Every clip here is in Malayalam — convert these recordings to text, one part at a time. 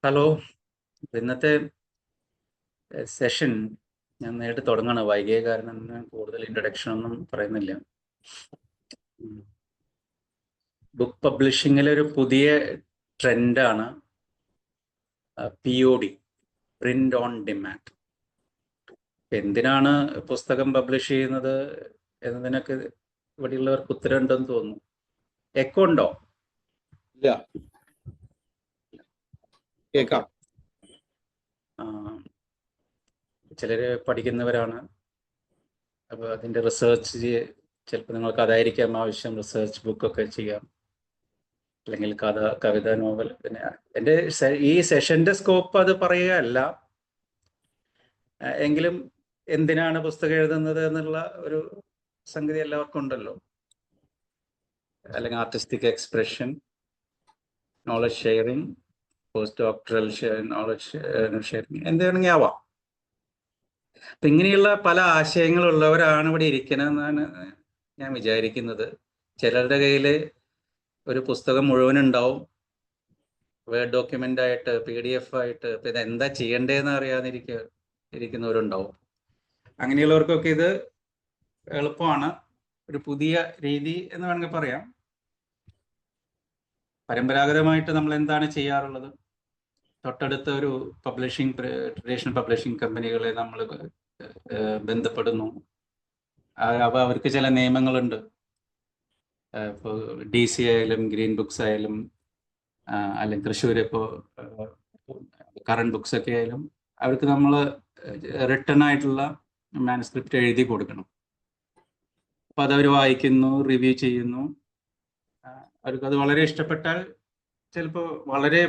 ഹലോ. ഇന്നത്തെ സെഷൻ ഞാൻ നേരിട്ട് തുടങ്ങാണ്. വൈകിയ കാരണം ഞാൻ കൂടുതൽ ഇൻട്രൊഡക്ഷൻ ഒന്നും പറയുന്നില്ല. ബുക്ക് പബ്ലിഷിങ്ങിലെ ഒരു പുതിയ ട്രെൻഡാണ് POD, പ്രിന്റ് ഓൺ ഡിമാൻഡ്. എന്തിനാണ് പുസ്തകം പബ്ലിഷ് ചെയ്യുന്നത് എന്നതിനൊക്കെ ഇവിടെയുള്ളവർക്ക് ഉത്തരം ഉണ്ടെന്ന് തോന്നുന്നു. എക്കോ ഉണ്ടോ? ഇല്ല, കേൾക്കാം. ചിലര് പഠിക്കുന്നവരാണ്. അപ്പോൾ അതിൻ്റെ റിസർച്ച് ചിലപ്പോൾ നിങ്ങൾക്ക് അതായിരിക്കാം ആവശ്യം. റിസർച്ച് ബുക്കൊക്കെ ചെയ്യാം, അല്ലെങ്കിൽ കവിത, നോവൽ. പിന്നെ എൻ്റെ ഈ സെഷന്റെ സ്കോപ്പ് അത് പറയുകയല്ല. എങ്കിലും എന്തിനാണ് പുസ്തകം എഴുതുന്നത് എന്നുള്ള ഒരു സംഗതി എല്ലാവർക്കും ഉണ്ടല്ലോ. അല്ലെങ്കിൽ artistic expression, knowledge sharing, post doctoral knowledge sharing, എന്താണെങ്കിൽ ആവാം. അപ്പൊ ഇങ്ങനെയുള്ള പല ആശയങ്ങളുള്ളവരാണ് ഇവിടെ ഇരിക്കണമെന്നാണ് ഞാൻ വിചാരിക്കുന്നത്. ചിലരുടെ കയ്യിൽ ഒരു പുസ്തകം മുഴുവൻ ഉണ്ടാവും, വേർഡ് ഡോക്യുമെന്റ് ആയിട്ട്, PDF ആയിട്ട്. പിന്നെ എന്താ ചെയ്യേണ്ടതെന്ന് ഇരിക്കുന്നവരുണ്ടാവും. അങ്ങനെയുള്ളവർക്കൊക്കെ ഇത് എളുപ്പമാണ്. ഒരു പുതിയ രീതി എന്ന് വേണമെങ്കിൽ പറയാം. പരമ്പരാഗതമായിട്ട് നമ്മൾ എന്താണ് ചെയ്യാറുള്ളത്? തൊട്ടടുത്ത ഒരു ട്രഡീഷണൽ പബ്ലിഷിംഗ് കമ്പനികളെ നമ്മൾ ബന്ധപ്പെടുന്നു. അപ്പോൾ അവർക്ക് ചില നിയമങ്ങളുണ്ട്. ഇപ്പോൾ DC ആയാലും ഗ്രീൻ ബുക്സ് ആയാലും, അല്ലെങ്കിൽ തൃശ്ശൂർ ഇപ്പോൾ കറണ്ട് ബുക്സ് ഒക്കെ ആയാലും, അവർക്ക് നമ്മൾ റിട്ടൺ ആയിട്ടുള്ള മാനുസ്ക്രിപ്റ്റ് എഴുതി കൊടുക്കണം. അപ്പോൾ അതവർ വായിക്കുന്നു, റിവ്യൂ ചെയ്യുന്നു. അവർക്കത് വളരെ ഇഷ്ടപ്പെട്ടാൽ ചിലപ്പോൾ വളരെ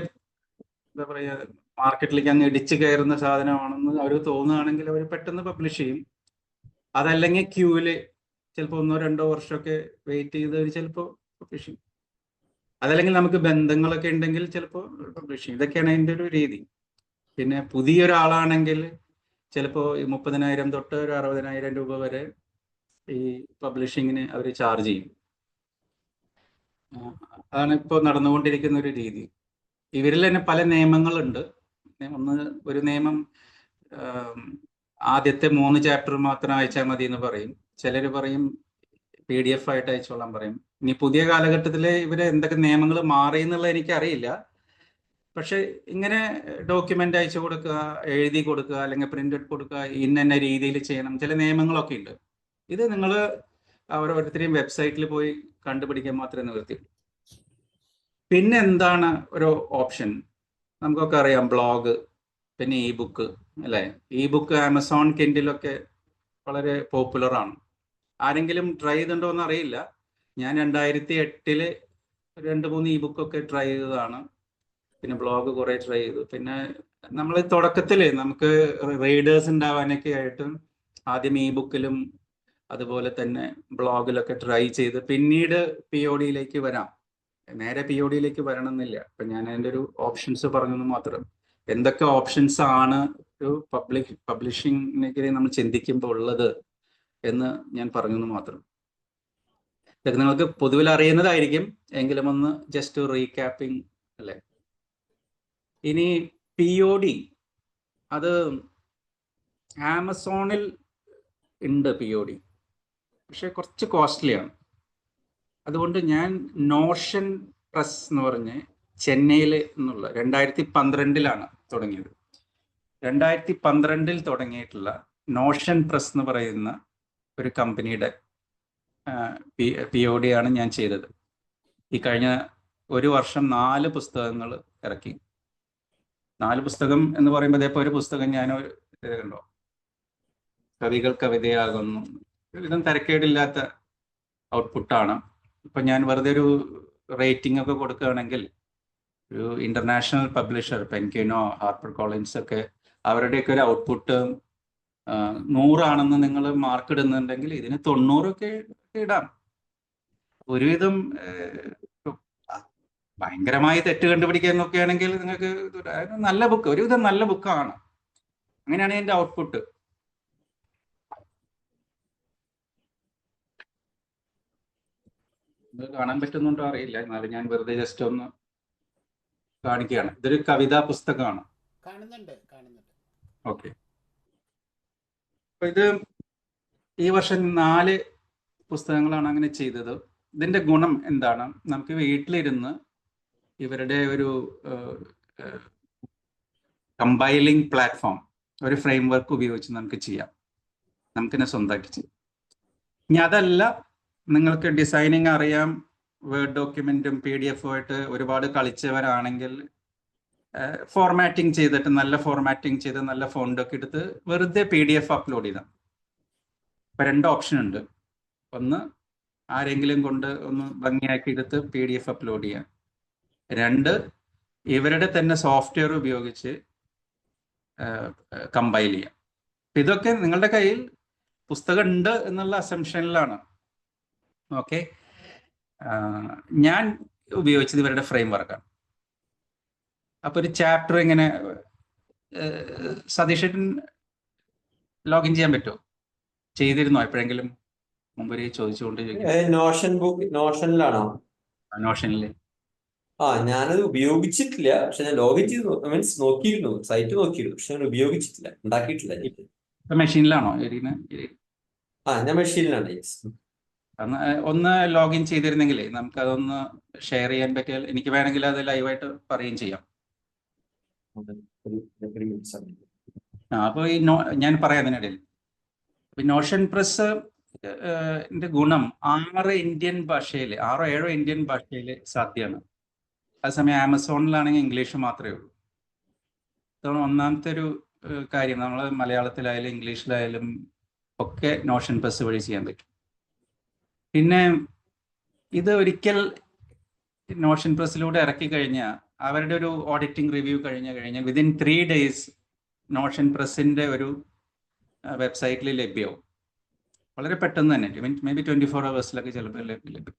എന്താ പറയുക, മാർക്കറ്റിലേക്ക് അങ്ങ് ഇടിച്ചു കയറുന്ന സാധനമാണെന്ന് അവർ തോന്നുകയാണെങ്കിൽ അവർ പെട്ടെന്ന് പബ്ലിഷ് ചെയ്യും. അതല്ലെങ്കിൽ ക്യൂവില് ചിലപ്പോൾ 1-2 വർഷമൊക്കെ വെയിറ്റ് ചെയ്ത് ചിലപ്പോൾ പബ്ലിഷ് ചെയ്യും. അതല്ലെങ്കിൽ നമുക്ക് ബന്ധങ്ങളൊക്കെ ഉണ്ടെങ്കിൽ ചിലപ്പോൾ പബ്ലിഷ് ചെയ്യും. ഇതൊക്കെയാണ് അതിൻ്റെ ഒരു രീതി. പിന്നെ പുതിയൊരാളാണെങ്കിൽ ചിലപ്പോൾ 30,000 തൊട്ട് ഒരു 60,000 രൂപ വരെ ഈ പബ്ലിഷിങ്ങിന് അവർ ചാർജ് ചെയ്യും. അതാണ് ഇപ്പോൾ നടന്നുകൊണ്ടിരിക്കുന്ന ഒരു രീതി. ഇവരിൽ തന്നെ പല നിയമങ്ങളുണ്ട്. ഒരു നിയമം ആദ്യത്തെ 3 ചാപ്റ്റർ മാത്രം അയച്ചാൽ മതി എന്ന് പറയും. ചിലർ പറയും PDF ആയിട്ട് അയച്ചോളാൻ പറയും. ഇനി പുതിയ കാലഘട്ടത്തിൽ ഇവര് എന്തൊക്കെ നിയമങ്ങൾ മാറി എന്നുള്ളത് എനിക്കറിയില്ല. പക്ഷെ ഇങ്ങനെ ഡോക്യുമെന്റ് അയച്ചു കൊടുക്കുക, എഴുതി കൊടുക്കുക, അല്ലെങ്കിൽ പ്രിന്റ് എടുത്ത് കൊടുക്കുക, ഇന്ന രീതിയിൽ ചെയ്യണം, ചില നിയമങ്ങളൊക്കെ ഉണ്ട്. ഇത് നിങ്ങൾ ഓരോരുത്തരെയും വെബ്സൈറ്റിൽ പോയി കണ്ടുപിടിക്കാൻ മാത്രമേ നിവൃത്തിയുള്ളൂ. പിന്നെ എന്താണ് ഒരു ഓപ്ഷൻ? നമുക്കൊക്കെ അറിയാം, ബ്ലോഗ്, പിന്നെ ബുക്ക് അല്ലേ? ബുക്ക് ആമസോൺ കിൻഡിലൊക്കെ വളരെ പോപ്പുലർ ആണ്. ആരെങ്കിലും ട്രൈ ചെയ്തിട്ടുണ്ടോ എന്ന് അറിയില്ല. ഞാൻ 2008 2-3 ബുക്കൊക്കെ ട്രൈ ചെയ്തതാണ്. പിന്നെ ബ്ലോഗ് കുറെ ട്രൈ ചെയ്തു. പിന്നെ നമ്മൾ തുടക്കത്തിൽ നമുക്ക് റീഡേഴ്സ് ഉണ്ടാവാനൊക്കെ ആയിട്ട് ആദ്യം ബുക്കിലും അതുപോലെ തന്നെ ബ്ലോഗിലൊക്കെ ട്രൈ ചെയ്ത് പിന്നീട് POD വരാം. നേരെ POD വരണം എന്നില്ല. അപ്പൊ ഞാൻ അതിൻ്റെ ഒരു ഓപ്ഷൻസ് പറഞ്ഞെന്ന് മാത്രം. എന്തൊക്കെ ഓപ്ഷൻസ് ആണ് ഒരു പബ്ലിഷിങ്ങിനെ നമ്മൾ ചിന്തിക്കുമ്പോൾ ഉള്ളത് എന്ന് ഞാൻ പറഞ്ഞെന്ന് മാത്രം. ഇതൊക്കെ നിങ്ങൾക്ക് പൊതുവിൽ അറിയുന്നതായിരിക്കും, എങ്കിലും ഒന്ന് ജസ്റ്റ് റീക്യാപ്പിംഗ് അല്ലേ. ഇനി POD അത് ആമസോണിൽ ഉണ്ട് POD, പക്ഷെ കുറച്ച് കോസ്റ്റ്ലിയാണ്. അതുകൊണ്ട് ഞാൻ നോഷൻ പ്രസ് എന്ന് പറഞ്ഞ് ചെന്നൈയിൽ എന്നുള്ള 2012 തുടങ്ങിയത്. 2012 തുടങ്ങിയിട്ടുള്ള നോഷൻ പ്രസ് എന്ന് പറയുന്ന ഒരു കമ്പനിയുടെ POD ആണ് ഞാൻ ചെയ്തത്. ഈ കഴിഞ്ഞ ഒരു വർഷം 4 പുസ്തകങ്ങൾ ഇറക്കി. 4 പുസ്തകം എന്ന് പറയുമ്പോൾ ഇതേപോലെ ഒരു പുസ്തകം ഞാൻ കണ്ടോ, കവികൾ കവിതയാകുന്നു. ഇതും തരക്കേടില്ലാത്ത ഔട്ട്പുട്ടാണ്. ഇപ്പൊ ഞാൻ വെറുതെ ഒരു റേറ്റിംഗ് ഒക്കെ കൊടുക്കുകയാണെങ്കിൽ ഒരു ഇന്റർനാഷണൽ പബ്ലിഷർ, പെൻക്വിനോ, ഹാർപ്പർ കോളിൻസ് ഒക്കെ, അവരുടെയൊക്കെ ഒരു ഔട്ട്പുട്ട് 100 നിങ്ങൾ മാർക്ക് ഇടുന്നുണ്ടെങ്കിൽ ഇതിന് 90 ഒക്കെ ഇടാം. ഒരുവിധം ഭയങ്കരമായി തെറ്റ് കണ്ടുപിടിക്കാൻ നോക്കുകയാണെങ്കിൽ നിങ്ങൾക്ക് നല്ല ബുക്ക്, ഒരുവിധം നല്ല ബുക്കാണ്. അങ്ങനെയാണ് ഇതിന്റെ ഔട്ട്പുട്ട്. കാണാൻ പറ്റുന്നുണ്ടോ അറിയില്ല, എന്നാലും ഞാൻ വെറുതെ ജസ്റ്റ് ഒന്ന് കാണിക്കുകയാണ്. ഇതൊരു കവിതാ പുസ്തകമാണ്. കാണുന്നുണ്ട്. ഓക്കെ. അപ്പൊ ഇത് ഈ വർഷം 4 പുസ്തകങ്ങളാണ് അങ്ങനെ ചെയ്തത്. ഇതിന്റെ ഗുണം എന്താണ്? നമുക്ക് വീട്ടിലിരുന്ന് ഇവരുടെ ഒരു കമ്പൈലിംഗ് പ്ലാറ്റ്ഫോം, ഒരു ഫ്രെയിം വർക്ക് ഉപയോഗിച്ച് നമുക്ക് ചെയ്യാം. നമുക്കിനെ സ്വന്തമാക്കി ചെയ്യാം. ഇനി അതല്ല, നിങ്ങൾക്ക് ഡിസൈനിങ് അറിയാം, വേർഡ് ഡോക്യുമെന്റും PDF ആയിട്ട് ഒരുപാട് കളിച്ചവരാണെങ്കിൽ ഫോർമാറ്റിംഗ് ചെയ്തിട്ട്, നല്ല ഫോർമാറ്റിംഗ് ചെയ്ത് നല്ല ഫോണ്ടൊക്കെ എടുത്ത് വെറുതെ PDF അപ്ലോഡ് ചെയ്താൽ. ഇപ്പം 2 ഓപ്ഷൻ ഉണ്ട്. ഒന്ന്, ആരെങ്കിലും കൊണ്ട് ഒന്ന് ഭംഗിയാക്കി എടുത്ത് PDF അപ്ലോഡ് ചെയ്യാം. 2, ഇവരുടെ തന്നെ സോഫ്റ്റ്വെയർ ഉപയോഗിച്ച് കമ്പൈൽ ചെയ്യാം. ഇതൊക്കെ നിങ്ങളുടെ കയ്യിൽ പുസ്തകം ഉണ്ട് എന്നുള്ള അസംഷനിലാണ്. ഓക്കെ. ഞാൻ ഉപയോഗിച്ചത് ഇവരുടെ ഫ്രെയിം വർക്കാണ്. അപ്പൊ ഒരു ചാപ്റ്റർ ഇങ്ങനെ സതീഷൻ ലോഗിൻ ചെയ്യാൻ പറ്റുമോ? ചെയ്തിരുന്നോ എപ്പോഴെങ്കിലും മുമ്പ് ചോദിച്ചുകൊണ്ട്? നോഷനിലാണോ? നോഷനിൽ. ഞാനത് ഉപയോഗിച്ചിട്ടില്ല. പക്ഷെ ഞാൻ ലോഗിൻ ചെയ്ത് മീൻസ് നോക്കിയിരുന്നു, സൈറ്റ് നോക്കിയിരുന്നു. പക്ഷെ ഞാൻ ഉപയോഗിച്ചിട്ടില്ല, ഉണ്ടാക്കിയിട്ടില്ല. മെഷീനിലാണോ? ഞാൻ മെഷീനിലാണ്. ഒന്ന് ലോഗിൻ ചെയ്തിരുന്നെങ്കിലേ നമുക്കതൊന്ന് ഷെയർ ചെയ്യാൻ പറ്റിയാൽ എനിക്ക് വേണമെങ്കിൽ അത് ലൈവായിട്ട് പറയുകയും ചെയ്യാം. അപ്പോൾ ഞാൻ പറയാം അതിനിടയിൽ. നോഷൻ പ്രസ് ഗുണം 6 ഇന്ത്യൻ ഭാഷയിൽ, 6 7 ഇന്ത്യൻ ഭാഷയിൽ സാധ്യമാണ്. അതേസമയം ആമസോണിലാണെങ്കിൽ ഇംഗ്ലീഷ് മാത്രമേ ഉള്ളൂ. അതാണ് ഒന്നാമത്തെ ഒരു കാര്യം. നമ്മൾ മലയാളത്തിലായാലും ഇംഗ്ലീഷിലായാലും ഒക്കെ നോഷൻ പ്രസ് വഴി ചെയ്യാൻ പറ്റും. പിന്നെ ഇത് ഒരിക്കൽ നോഷൻ പ്രസ്സിലൂടെ ഇറക്കി കഴിഞ്ഞാൽ അവരുടെ ഒരു ഓഡിറ്റിംഗ് റിവ്യൂ കഴിഞ്ഞാൽ വിതിൻ 3 days നോഷൻ പ്രസ്സിൻ്റെ ഒരു വെബ്സൈറ്റിൽ ലഭ്യമാവും. വളരെ പെട്ടെന്ന് തന്നെ, മേ ബി 24 hours ചിലപ്പോൾ ലഭ്യം.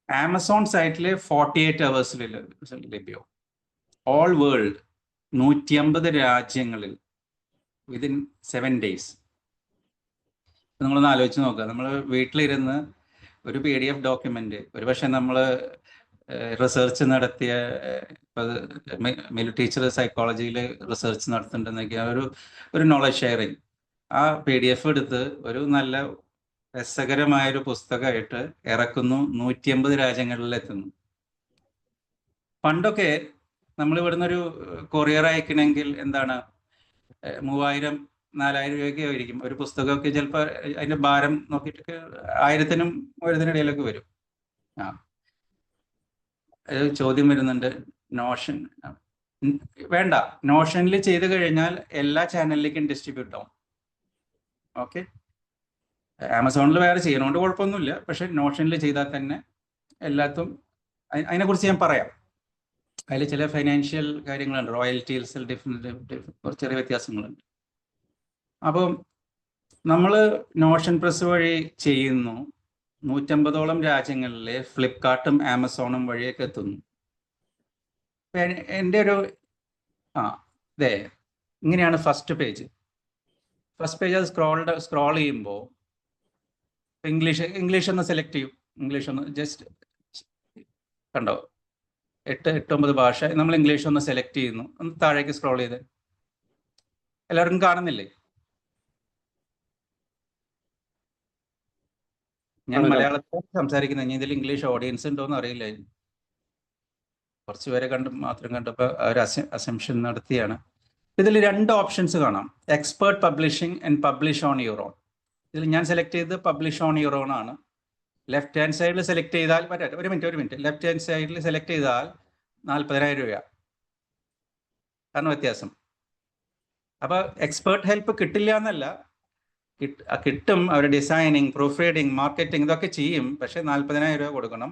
ആമസോൺ സൈറ്റിൽ 48 hours ലഭ്യമാവും. ഓൾ വേൾഡ് 150 രാജ്യങ്ങളിൽ വിതിൻ 7 days. നിങ്ങളൊന്ന് ആലോചിച്ച് നോക്കുക. നമ്മൾ വീട്ടിലിരുന്ന് ഒരു PDF ഡോക്യുമെന്റ്, ഒരുപക്ഷെ നമ്മൾ റിസർച്ച് നടത്തിയ, ടീച്ചർ സൈക്കോളജിയിൽ റിസർച്ച് നടത്തുന്നുണ്ടെന്നൊക്കെ ഒരു നോളജ് ഷെയറിങ്, ആ PDF എടുത്ത് ഒരു നല്ല രസകരമായൊരു പുസ്തകമായിട്ട് ഇറക്കുന്നു. 150 രാജ്യങ്ങളിൽ എത്തുന്നു. പണ്ടൊക്കെ നമ്മൾ ഇവിടുന്ന് ഒരു കൊറിയർ അയക്കണമെങ്കിൽ എന്താണ്, 3000 4000 രൂപയൊക്കെ ആയിരിക്കും. ഒരു പുസ്തകമൊക്കെ ചിലപ്പോൾ അതിന്റെ ഭാരം നോക്കിയിട്ട് 1000-നും 1000-നും ഇടയിലൊക്കെ വരും. ചോദ്യം വരുന്നുണ്ട്, നോഷൻ വേണ്ട. നോഷനിൽ ചെയ്ത് കഴിഞ്ഞാൽ എല്ലാ ചാനലിലേക്കും ഡിസ്ട്രിബ്യൂട്ട് ആവും. ഓക്കെ. ആമസോണിൽ വേറെ ചെയ്യണോണ്ട് കുഴപ്പമൊന്നുമില്ല. പക്ഷെ നോഷനിൽ ചെയ്താൽ തന്നെ എല്ലാത്തും. അതിനെക്കുറിച്ച് ഞാൻ പറയാം. അതിൽ ചില ഫൈനാൻഷ്യൽ കാര്യങ്ങളുണ്ട്, റോയൽറ്റീസിൽ ഡിഫറെൻറ്റ് ചെറിയ വ്യത്യാസങ്ങളുണ്ട്. അപ്പം നമ്മൾ നോഷൻ പ്രസ് വഴി ചെയ്യുന്നു. 150ഓളം രാജ്യങ്ങളിലെ ഫ്ലിപ്കാർട്ടും ആമസോണും വഴിയൊക്കെ എത്തുന്നു. എൻ്റെ ഒരു അതെ, ഇങ്ങനെയാണ് ഫസ്റ്റ് പേജ്. അത് സ്ക്രോൾ ചെയ്യുമ്പോൾ ഇംഗ്ലീഷ് ഒന്ന് സെലക്ട് ചെയ്യും. ഇംഗ്ലീഷ് ഒന്ന് ജസ്റ്റ് കണ്ടോ, 8-9 ഭാഷ. നമ്മൾ ഇംഗ്ലീഷ് ഒന്ന് സെലക്ട് ചെയ്യുന്നു. ഒന്ന് താഴേക്ക് സ്ക്രോൾ ചെയ്ത്. എല്ലാവർക്കും കാണുന്നില്ലേ? ഞാൻ മലയാളത്തിൽ സംസാരിക്കുന്നത്. ഇതിൽ ഇംഗ്ലീഷ് ഓഡിയൻസ് ഉണ്ടോയെന്ന് അറിയില്ല. കുറച്ച് പേരെ മാത്രം കണ്ടപ്പോൾ ഒരു അസംഷൻ നടത്തിയാണ്. ഇതിൽ 2 ഓപ്ഷൻസ് കാണാം, expert publishing and publish on your own. ഇതിൽ ഞാൻ സെലക്ട് ചെയ്തത് പബ്ലിഷ് ഓൺ യുവർ ഓൺ ആണ്. ലെഫ്റ്റ് ഹാൻഡ് സൈഡിൽ സെലക്ട് ചെയ്താൽ ഒരു മിനിറ്റ് ലെഫ്റ്റ് ഹാൻഡ് സൈഡിൽ സെലക്ട് ചെയ്താൽ 40,000 രൂപ. കാരണം വ്യത്യാസം. അപ്പോൾ എക്സ്പേർട്ട് ഹെൽപ്പ് കിട്ടില്ല എന്നല്ല, കിട്ടും. അവർ ഡിസൈനിങ്, പ്രൂഫ് റീഡിങ്, മാർക്കറ്റിംഗ് ഇതൊക്കെ ചെയ്യും. പക്ഷേ 40,000 രൂപ കൊടുക്കണം.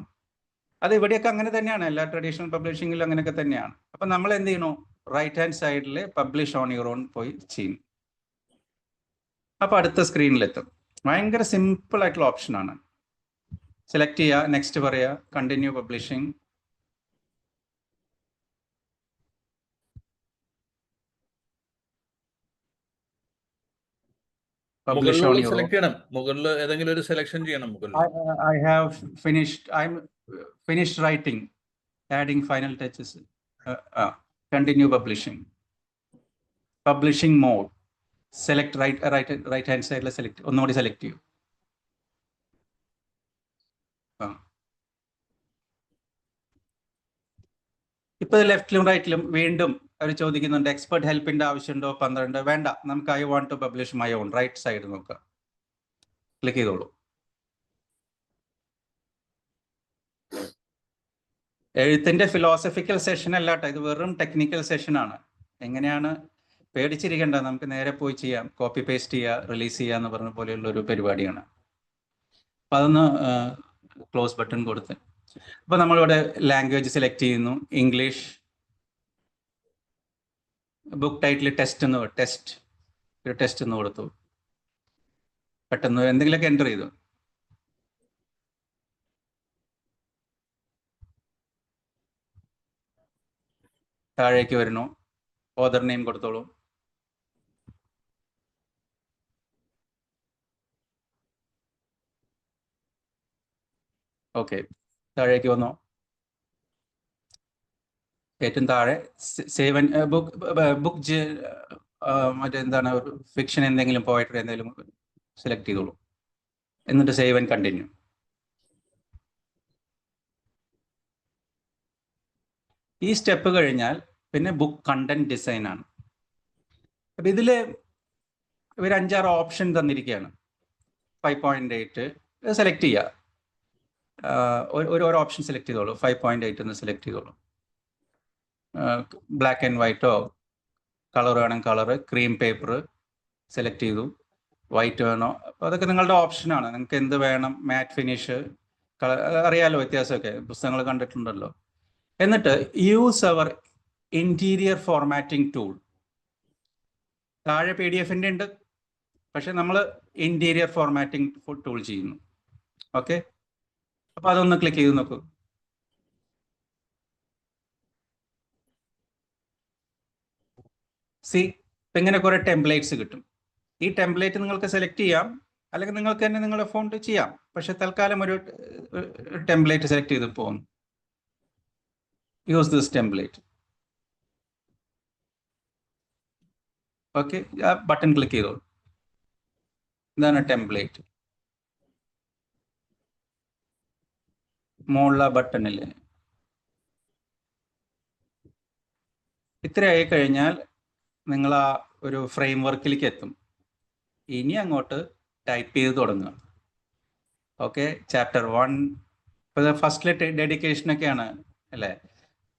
അത് ഇവിടെയൊക്കെ അങ്ങനെ തന്നെയാണ്. എല്ലാ ട്രഡീഷണൽ പബ്ലിഷിങ്ങിലും അങ്ങനെയൊക്കെ തന്നെയാണ്. അപ്പം നമ്മൾ എന്ത് ചെയ്യണു, റൈറ്റ് ഹാൻഡ് സൈഡിൽ പബ്ലിഷ് ഓൺ യുവർ ഓൺ പോയി ചെയ്യും. അപ്പോൾ അടുത്ത സ്ക്രീനിലെത്തും. ഭയങ്കര സിമ്പിൾ ആയിട്ടുള്ള ഓപ്ഷനാണ്. സെലക്ട് ചെയ്യുക, നെക്സ്റ്റ് പറയുക, കണ്ടിന്യൂ പബ്ലിഷിംഗ്. മുകളിൽ ഏതെങ്കിലും ഒരു സെലക്ഷൻ ചെയ്യണം. I have finished. I'm finished writing, adding final touches. Continue publishing mode select right hand സൈഡിൽ ഒന്നുകൂടി സെലക്ട് ചെയ്യൂ. ഇപ്പൊ ലെഫ്റ്റിലും റൈറ്റിലും വീണ്ടും അവർ ചോദിക്കുന്നുണ്ട് എക്സ്പെർട്ട് ഹെൽപ്പിന്റെ ആവശ്യമുണ്ടോ? 12 വേണ്ട, നമുക്ക് I want to publish my own. Right side നോക്കുക, ക്ലിക്ക് ചെയ്തോളൂ. എഴുത്തിന്റെ ഫിലോസഫിക്കൽ സെഷൻ അല്ല കേട്ടോ, ഇത് വെറും ടെക്നിക്കൽ സെഷനാണ്. എങ്ങനെയാണ് പേടിച്ചിരിക്കേണ്ട, നമുക്ക് നേരെ പോയി ചെയ്യാം, കോപ്പി പേസ്റ്റ് ചെയ്യുക, റിലീസ് ചെയ്യുക എന്ന് പറഞ്ഞ പോലെയുള്ള ഒരു പരിപാടിയാണ്. അപ്പം അതൊന്ന് ക്ലോസ് ബട്ടൺ കൊടുത്ത്, അപ്പോൾ നമ്മളിവിടെ ലാംഗ്വേജ് സെലക്ട് ചെയ്യുന്നു, ഇംഗ്ലീഷ്. ബുക്ക് ടൈറ്റിൽ ടെസ്റ്റ് എന്ന് കൊടുത്തു. പെട്ടെന്ന് എന്തെങ്കിലുമൊക്കെ എൻ്റർ ചെയ്തു. താഴേക്ക് വരുന്നു, ഓതർ നെയിം കൊടുത്തോളൂ. ഓക്കെ, താഴേക്ക് വന്നു. ഏറ്റവും താഴെ സേവ് ബുക്ക് മറ്റെന്താണ് ഫിക്ഷൻ എന്തെങ്കിലും പോയട്രി എന്തെങ്കിലും സെലക്ട് ചെയ്തോളൂ. എന്നിട്ട് സേവ് ആൻഡ് കണ്ടിന്യൂ. ഈ സ്റ്റെപ്പ് കഴിഞ്ഞാൽ പിന്നെ ബുക്ക് കണ്ടന്റ് ഡിസൈൻ ആണ്. അപ്പം ഇതിൽ ഇവർ 5-6 ഓപ്ഷൻ തന്നിരിക്കുകയാണ്. 5.8 സെലക്ട് ചെയ്യുക. ഓരോ ഓപ്ഷൻ സെലക്ട് ചെയ്തോളൂ. 5.8 എന്ന് സെലക്ട് ചെയ്തോളൂ. ബ്ലാക്ക് ആൻഡ് വൈറ്റോ, കളർ വേണമെങ്കിൽ കളർ, ക്രീം പേപ്പർ സെലക്ട് ചെയ്തു. വൈറ്റ് വേണോ, അപ്പോൾ അതൊക്കെ നിങ്ങളുടെ ഓപ്ഷനാണ്. നിങ്ങൾക്ക് എന്ത് വേണം, മാറ്റ് ഫിനിഷ്, അറിയാലോ വ്യത്യാസമൊക്കെ, പുസ്തകങ്ങൾ കണ്ടിട്ടുണ്ടല്ലോ. എന്നിട്ട് use our interior formatting tool. താഴെ PDF-ൻ്റെ ഉണ്ട്, പക്ഷെ നമ്മൾ ഇന്റീരിയർ ഫോർമാറ്റിംഗ് ടൂൾ ചെയ്യുന്നു. ഓക്കെ, അപ്പോൾ അതൊന്ന് ക്ലിക്ക് ചെയ്ത് നോക്കൂ. ഇങ്ങനെ കുറേ ടെംപ്ലേറ്റ്സ് കിട്ടും. ഈ ടെംപ്ലേറ്റ് നിങ്ങൾക്ക് സെലക്ട് ചെയ്യാം, അല്ലെങ്കിൽ നിങ്ങൾക്ക് തന്നെ നിങ്ങളുടെ ഫോണിൽ ചെയ്യാം. പക്ഷെ തൽക്കാലം ഒരു ടെംപ്ലേറ്റ് സെലക്ട് ചെയ്ത് പോകുന്നു. Use this template. ഓക്കെ, ആ ബട്ടൺ ക്ലിക്ക് ചെയ്തോളൂ. ഇതാണ് ടെംപ്ലേറ്റ്. മുകളിലെ ബട്ടണില്ലേ, ഇത്രയായി കഴിഞ്ഞാൽ നിങ്ങൾ ആ ഒരു ഫ്രെയിം വർക്കിലേക്ക് എത്തും. ഇനി അങ്ങോട്ട് ടൈപ്പ് ചെയ്ത് തുടങ്ങുക. ഓക്കെ, ചാപ്റ്റർ 1 ഇപ്പോൾ ഫസ്റ്റിലെ ഡെഡിക്കേഷനൊക്കെയാണ് അല്ലേ.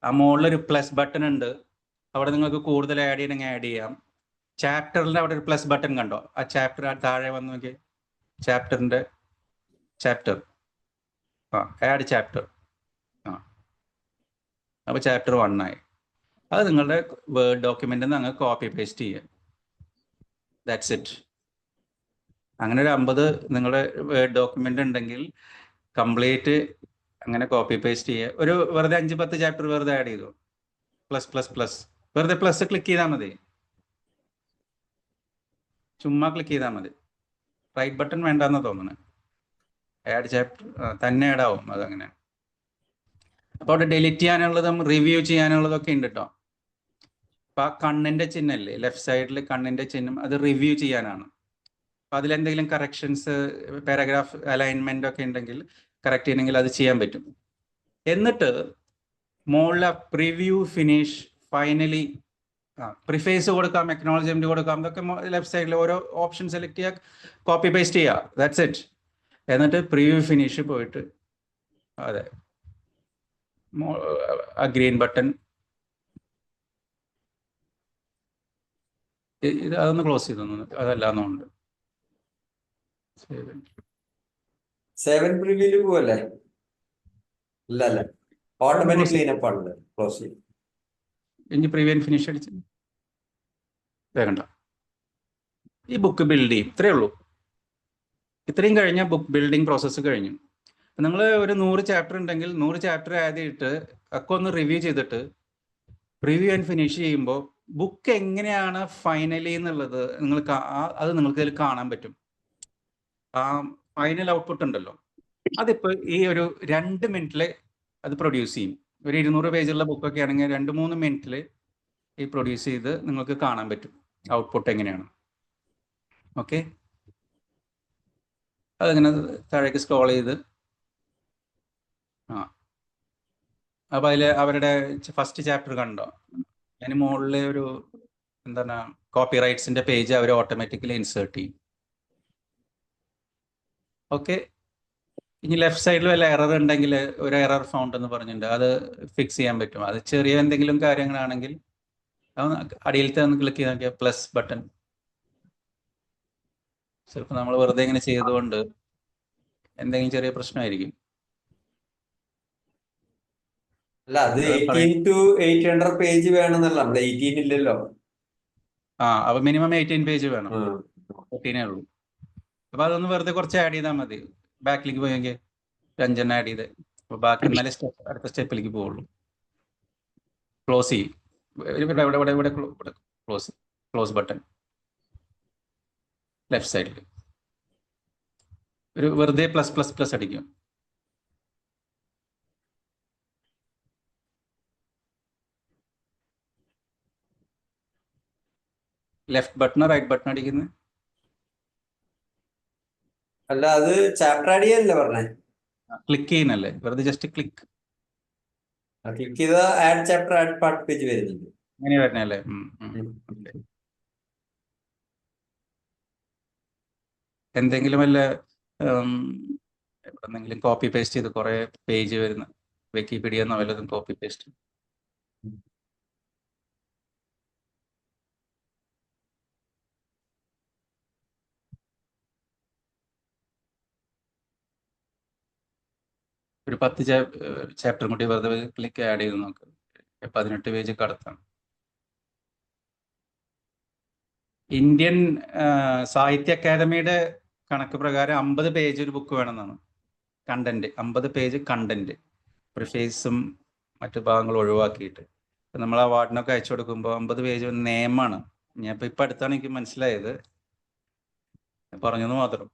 ആ മുകളിലൊരു പ്ലസ് ബട്ടൺ ഉണ്ട്, അവിടെ നിങ്ങൾക്ക് കൂടുതൽ ആഡ് ചെയ്യണമെങ്കിൽ ആഡ് ചെയ്യാം. ചാപ്റ്ററിൻ്റെ അവിടെ ഒരു പ്ലസ് ബട്ടൺ കണ്ടോ, ആ ചാപ്റ്റർ താഴെ വന്ന് നോക്കി, ചാപ്റ്റർ ആഡ് ചാപ്റ്റർ. അപ്പോൾ ചാപ്റ്റർ 1 ആയി. അത് നിങ്ങളുടെ വേർഡ് ഡോക്യുമെൻ്റിൽ നിന്ന് അങ്ങ് കോപ്പി പേസ്റ്റ് ചെയ്യുക. That's it. അങ്ങനെ ഒരു 50 നിങ്ങളുടെ വേർഡ് ഡോക്യുമെൻ്റ് ഉണ്ടെങ്കിൽ കംപ്ലീറ്റ് അങ്ങനെ കോപ്പി പേസ്റ്റ് ചെയ്യുക. ഒരു വെറുതെ 5-10 ചാപ്റ്റർ വെറുതെ ആഡ് ചെയ്തു, പ്ലസ് വെറുതെ പ്ലസ് ക്ലിക്ക് ചെയ്താൽ മതി, ചുമ്മാ ക്ലിക്ക് ചെയ്താൽ മതി. റൈറ്റ് ബട്ടൺ വേണ്ടെന്ന് തോന്നുന്നു. ആഡ് ചാപ്റ്റർ തന്നെ ആഡ് ആവും അതങ്ങനെ. അപ്പോൾ അവിടെ ഡിലീറ്റ് ചെയ്യാനുള്ളതും റിവ്യൂ ചെയ്യാനുള്ളതൊക്കെ ഉണ്ട് കേട്ടോ. അപ്പോൾ ആ കണ്ണിൻ്റെ ചിഹ്നമല്ലേ ലെഫ്റ്റ് സൈഡിൽ, കണ്ണിൻ്റെ ചിഹ്നം, അത് റിവ്യൂ ചെയ്യാനാണ്. അപ്പോൾ അതിലെന്തെങ്കിലും കറക്ഷൻസ്, പാരഗ്രാഫ് അലൈൻമെൻ്റ് ഒക്കെ ഉണ്ടെങ്കിൽ കറക്റ്റ് ചെയ്യണമെങ്കിൽ അത് ചെയ്യാൻ പറ്റും. എന്നിട്ട് മുകളിലെ പ്രിവ്യൂ, ഫിനിഷ്, ഫൈനലി പ്രിഫേസ് കൊടുക്കാം, അക്നോളജ്മെന്റ് കൊടുക്കാം. ഇതൊക്കെ ലെഫ്റ്റ് സൈഡിൽ ഓരോ ഓപ്ഷൻ സെലക്ട് ചെയ്യുക, കോപ്പി പേസ്റ്റ് ചെയ്യുക. That's it. എന്നിട്ട് പ്രിവ്യൂ ഫിനിഷ് പോയിട്ട് അതെ ആ ഗ്രീൻ ബട്ടൺ ഇത് അതൊന്ന് ക്ലോസ് ചെയ്തു, അതല്ലാന്നുണ്ട്. 7 പ്രിവ്യൂല് പോവല്ലേ? ഇല്ല, ഓട്ടോമാറ്റിക് ക്ലീനപ്പ് ആണ്. ക്ലോസ് ചെയ്യും. ഇനി പ്രിവ്യൂ ഫിനിഷ് അടിച്ച് വേണ്ട. ഈ ബുക്ക് ബിൽഡ് ചെയ്യും, ഇത്രയേ ഉള്ളൂ. ഇത്രയും കഴിഞ്ഞാൽ ബുക്ക് ബിൽഡിംഗ് പ്രോസസ്സ് കഴിഞ്ഞു. നിങ്ങൾ ഒരു 100 ചാപ്റ്റർ ഉണ്ടെങ്കിൽ 100 ചാപ്റ്റർ ആഡ് ചെയ്തിട്ട് ഒക്കെ ഒന്ന് റിവ്യൂ ചെയ്തിട്ട് റിവ്യൂ ആൻഡ് ഫിനിഷ് ചെയ്യുമ്പോൾ ബുക്ക് എങ്ങനെയാണ് ഫൈനലി എന്നുള്ളത് അത് നിങ്ങൾക്ക് ഇതിൽ കാണാൻ പറ്റും. ആ ഫൈനൽ ഔട്ട്പുട്ട് ഉണ്ടല്ലോ, അതിപ്പോൾ ഈ ഒരു 2 മിനിറ്റിൽ അത് പ്രൊഡ്യൂസ് ചെയ്യും. ഒരു 200 പേജുള്ള ബുക്കൊക്കെ ആണെങ്കിൽ 2-3 മിനിറ്റിൽ ഈ പ്രൊഡ്യൂസ് ചെയ്ത് നിങ്ങൾക്ക് കാണാൻ പറ്റും ഔട്ട്പുട്ട് എങ്ങനെയാണ്. ഓക്കെ, അതിങ്ങനെ താഴേക്ക് സ്ക്രോൾ ചെയ്ത് അപ്പോൾ അതിൽ അവരുടെ ഫസ്റ്റ് ചാപ്റ്റർ കണ്ടോ, അതിന് മുകളിൽ ഒരു എന്താണ് കോപ്പി റൈറ്റ്സിൻ്റെ പേജ് അവർ ഓട്ടോമാറ്റിക്കലി ഇൻസേർട്ട് ചെയ്യും. ഓക്കെ, ഇനി ലെഫ്റ്റ് സൈഡിൽ വല്ല എറർ ഉണ്ടെങ്കിൽ ഒരു എറർ ഫൗണ്ട് എന്ന് പറഞ്ഞിട്ടുണ്ട്, അത് ഫിക്സ് ചെയ്യാൻ പറ്റും. അത് ചെറിയ എന്തെങ്കിലും കാര്യങ്ങളാണെങ്കിൽ അടിയിലത്തെ ഒന്ന് ക്ലിക്ക് ചെയ്ത് നോക്കിയാൽ പ്ലസ് ബട്ടൺ. ചിലപ്പോൾ നമ്മൾ വെറുതെ ഇങ്ങനെ ചെയ്തുകൊണ്ട് എന്തെങ്കിലും ചെറിയ പ്രശ്നമായിരിക്കും. അല്ല, അത് 18 to 800 പേജ് വേണമെന്നല്ല, നമ്മുടെ 18 ഇല്ലല്ലോ. അപ്പോൾ മിനിമം 18 പേജ് വേണം, 14 ഉള്ളൂ. അപ്പോൾ അതൊന്ന് വെറുതെ കുറച്ച് ആഡ് ചെയ്താൽ മതി. ബാക്കിലേക്ക് പോയെങ്കിൽ 5 ആഡ് ചെയ്ത്, അപ്പോൾ ബാക്കി എന്നാലേ അടുത്ത സ്റ്റെപ്പിലേക്ക് പോവുള്ളൂ. ക്ലോസ് ചെയ്യും, ഇവിടെ ക്ലോസ് ബട്ടൺ ലെഫ്റ്റ് സൈഡിൽ ഒരു വെറുതെ +++ അടിക്കും. ലെഫ്റ്റ് ബട്ടണോ റൈറ്റ് ബട്ടൺ അടിക്കുന്നത്? അല്ല, അത് ചാപ്റ്റർ ആഡ് ചെയ്യാനല്ലേ പറഞ്ഞേ? ക്ലിക്ക് ചെയ്യുന്നല്ലേ, വെറുതെ ജസ്റ്റ് ക്ലിക്ക് ചെയ്ത add chapter add part page വരുന്നുണ്ട്. അങ്ങനെ വരണല്ലേ. എന്തെങ്കിലും വല്ല എന്തെങ്കിലും കോപ്പി പേസ്റ്റ് ചെയ്ത് കുറെ പേജ് വരുന്ന വിക്കിപീഡിയ എന്നോ വല്ലതും കോപ്പി പേസ്റ്റ്. ഒരു 10 ചാപ്റ്റർ കൂടി വെറുതെ ക്ലിക്ക് ആഡ് ചെയ്ത് നോക്ക്, 18 പേജ് കടത്താണ്. ഇന്ത്യൻ സാഹിത്യ അക്കാദമിയുടെ കണക്ക് പ്രകാരം 50 പേജ് ഒരു ബുക്ക് വേണമെന്നാണ്. കണ്ടന്റ് 50 പേജ് കണ്ടന്റ്, പ്രിഫേസും മറ്റു ഭാഗങ്ങൾ ഒഴിവാക്കിയിട്ട്. നമ്മൾ അവാർഡിനൊക്കെ അയച്ചു കൊടുക്കുമ്പോൾ 50 പേജ് നിയമമാണ്. ഞാൻ ഇപ്പം അടുത്താണ് എനിക്ക് മനസ്സിലായത്, പറഞ്ഞത് മാത്രം.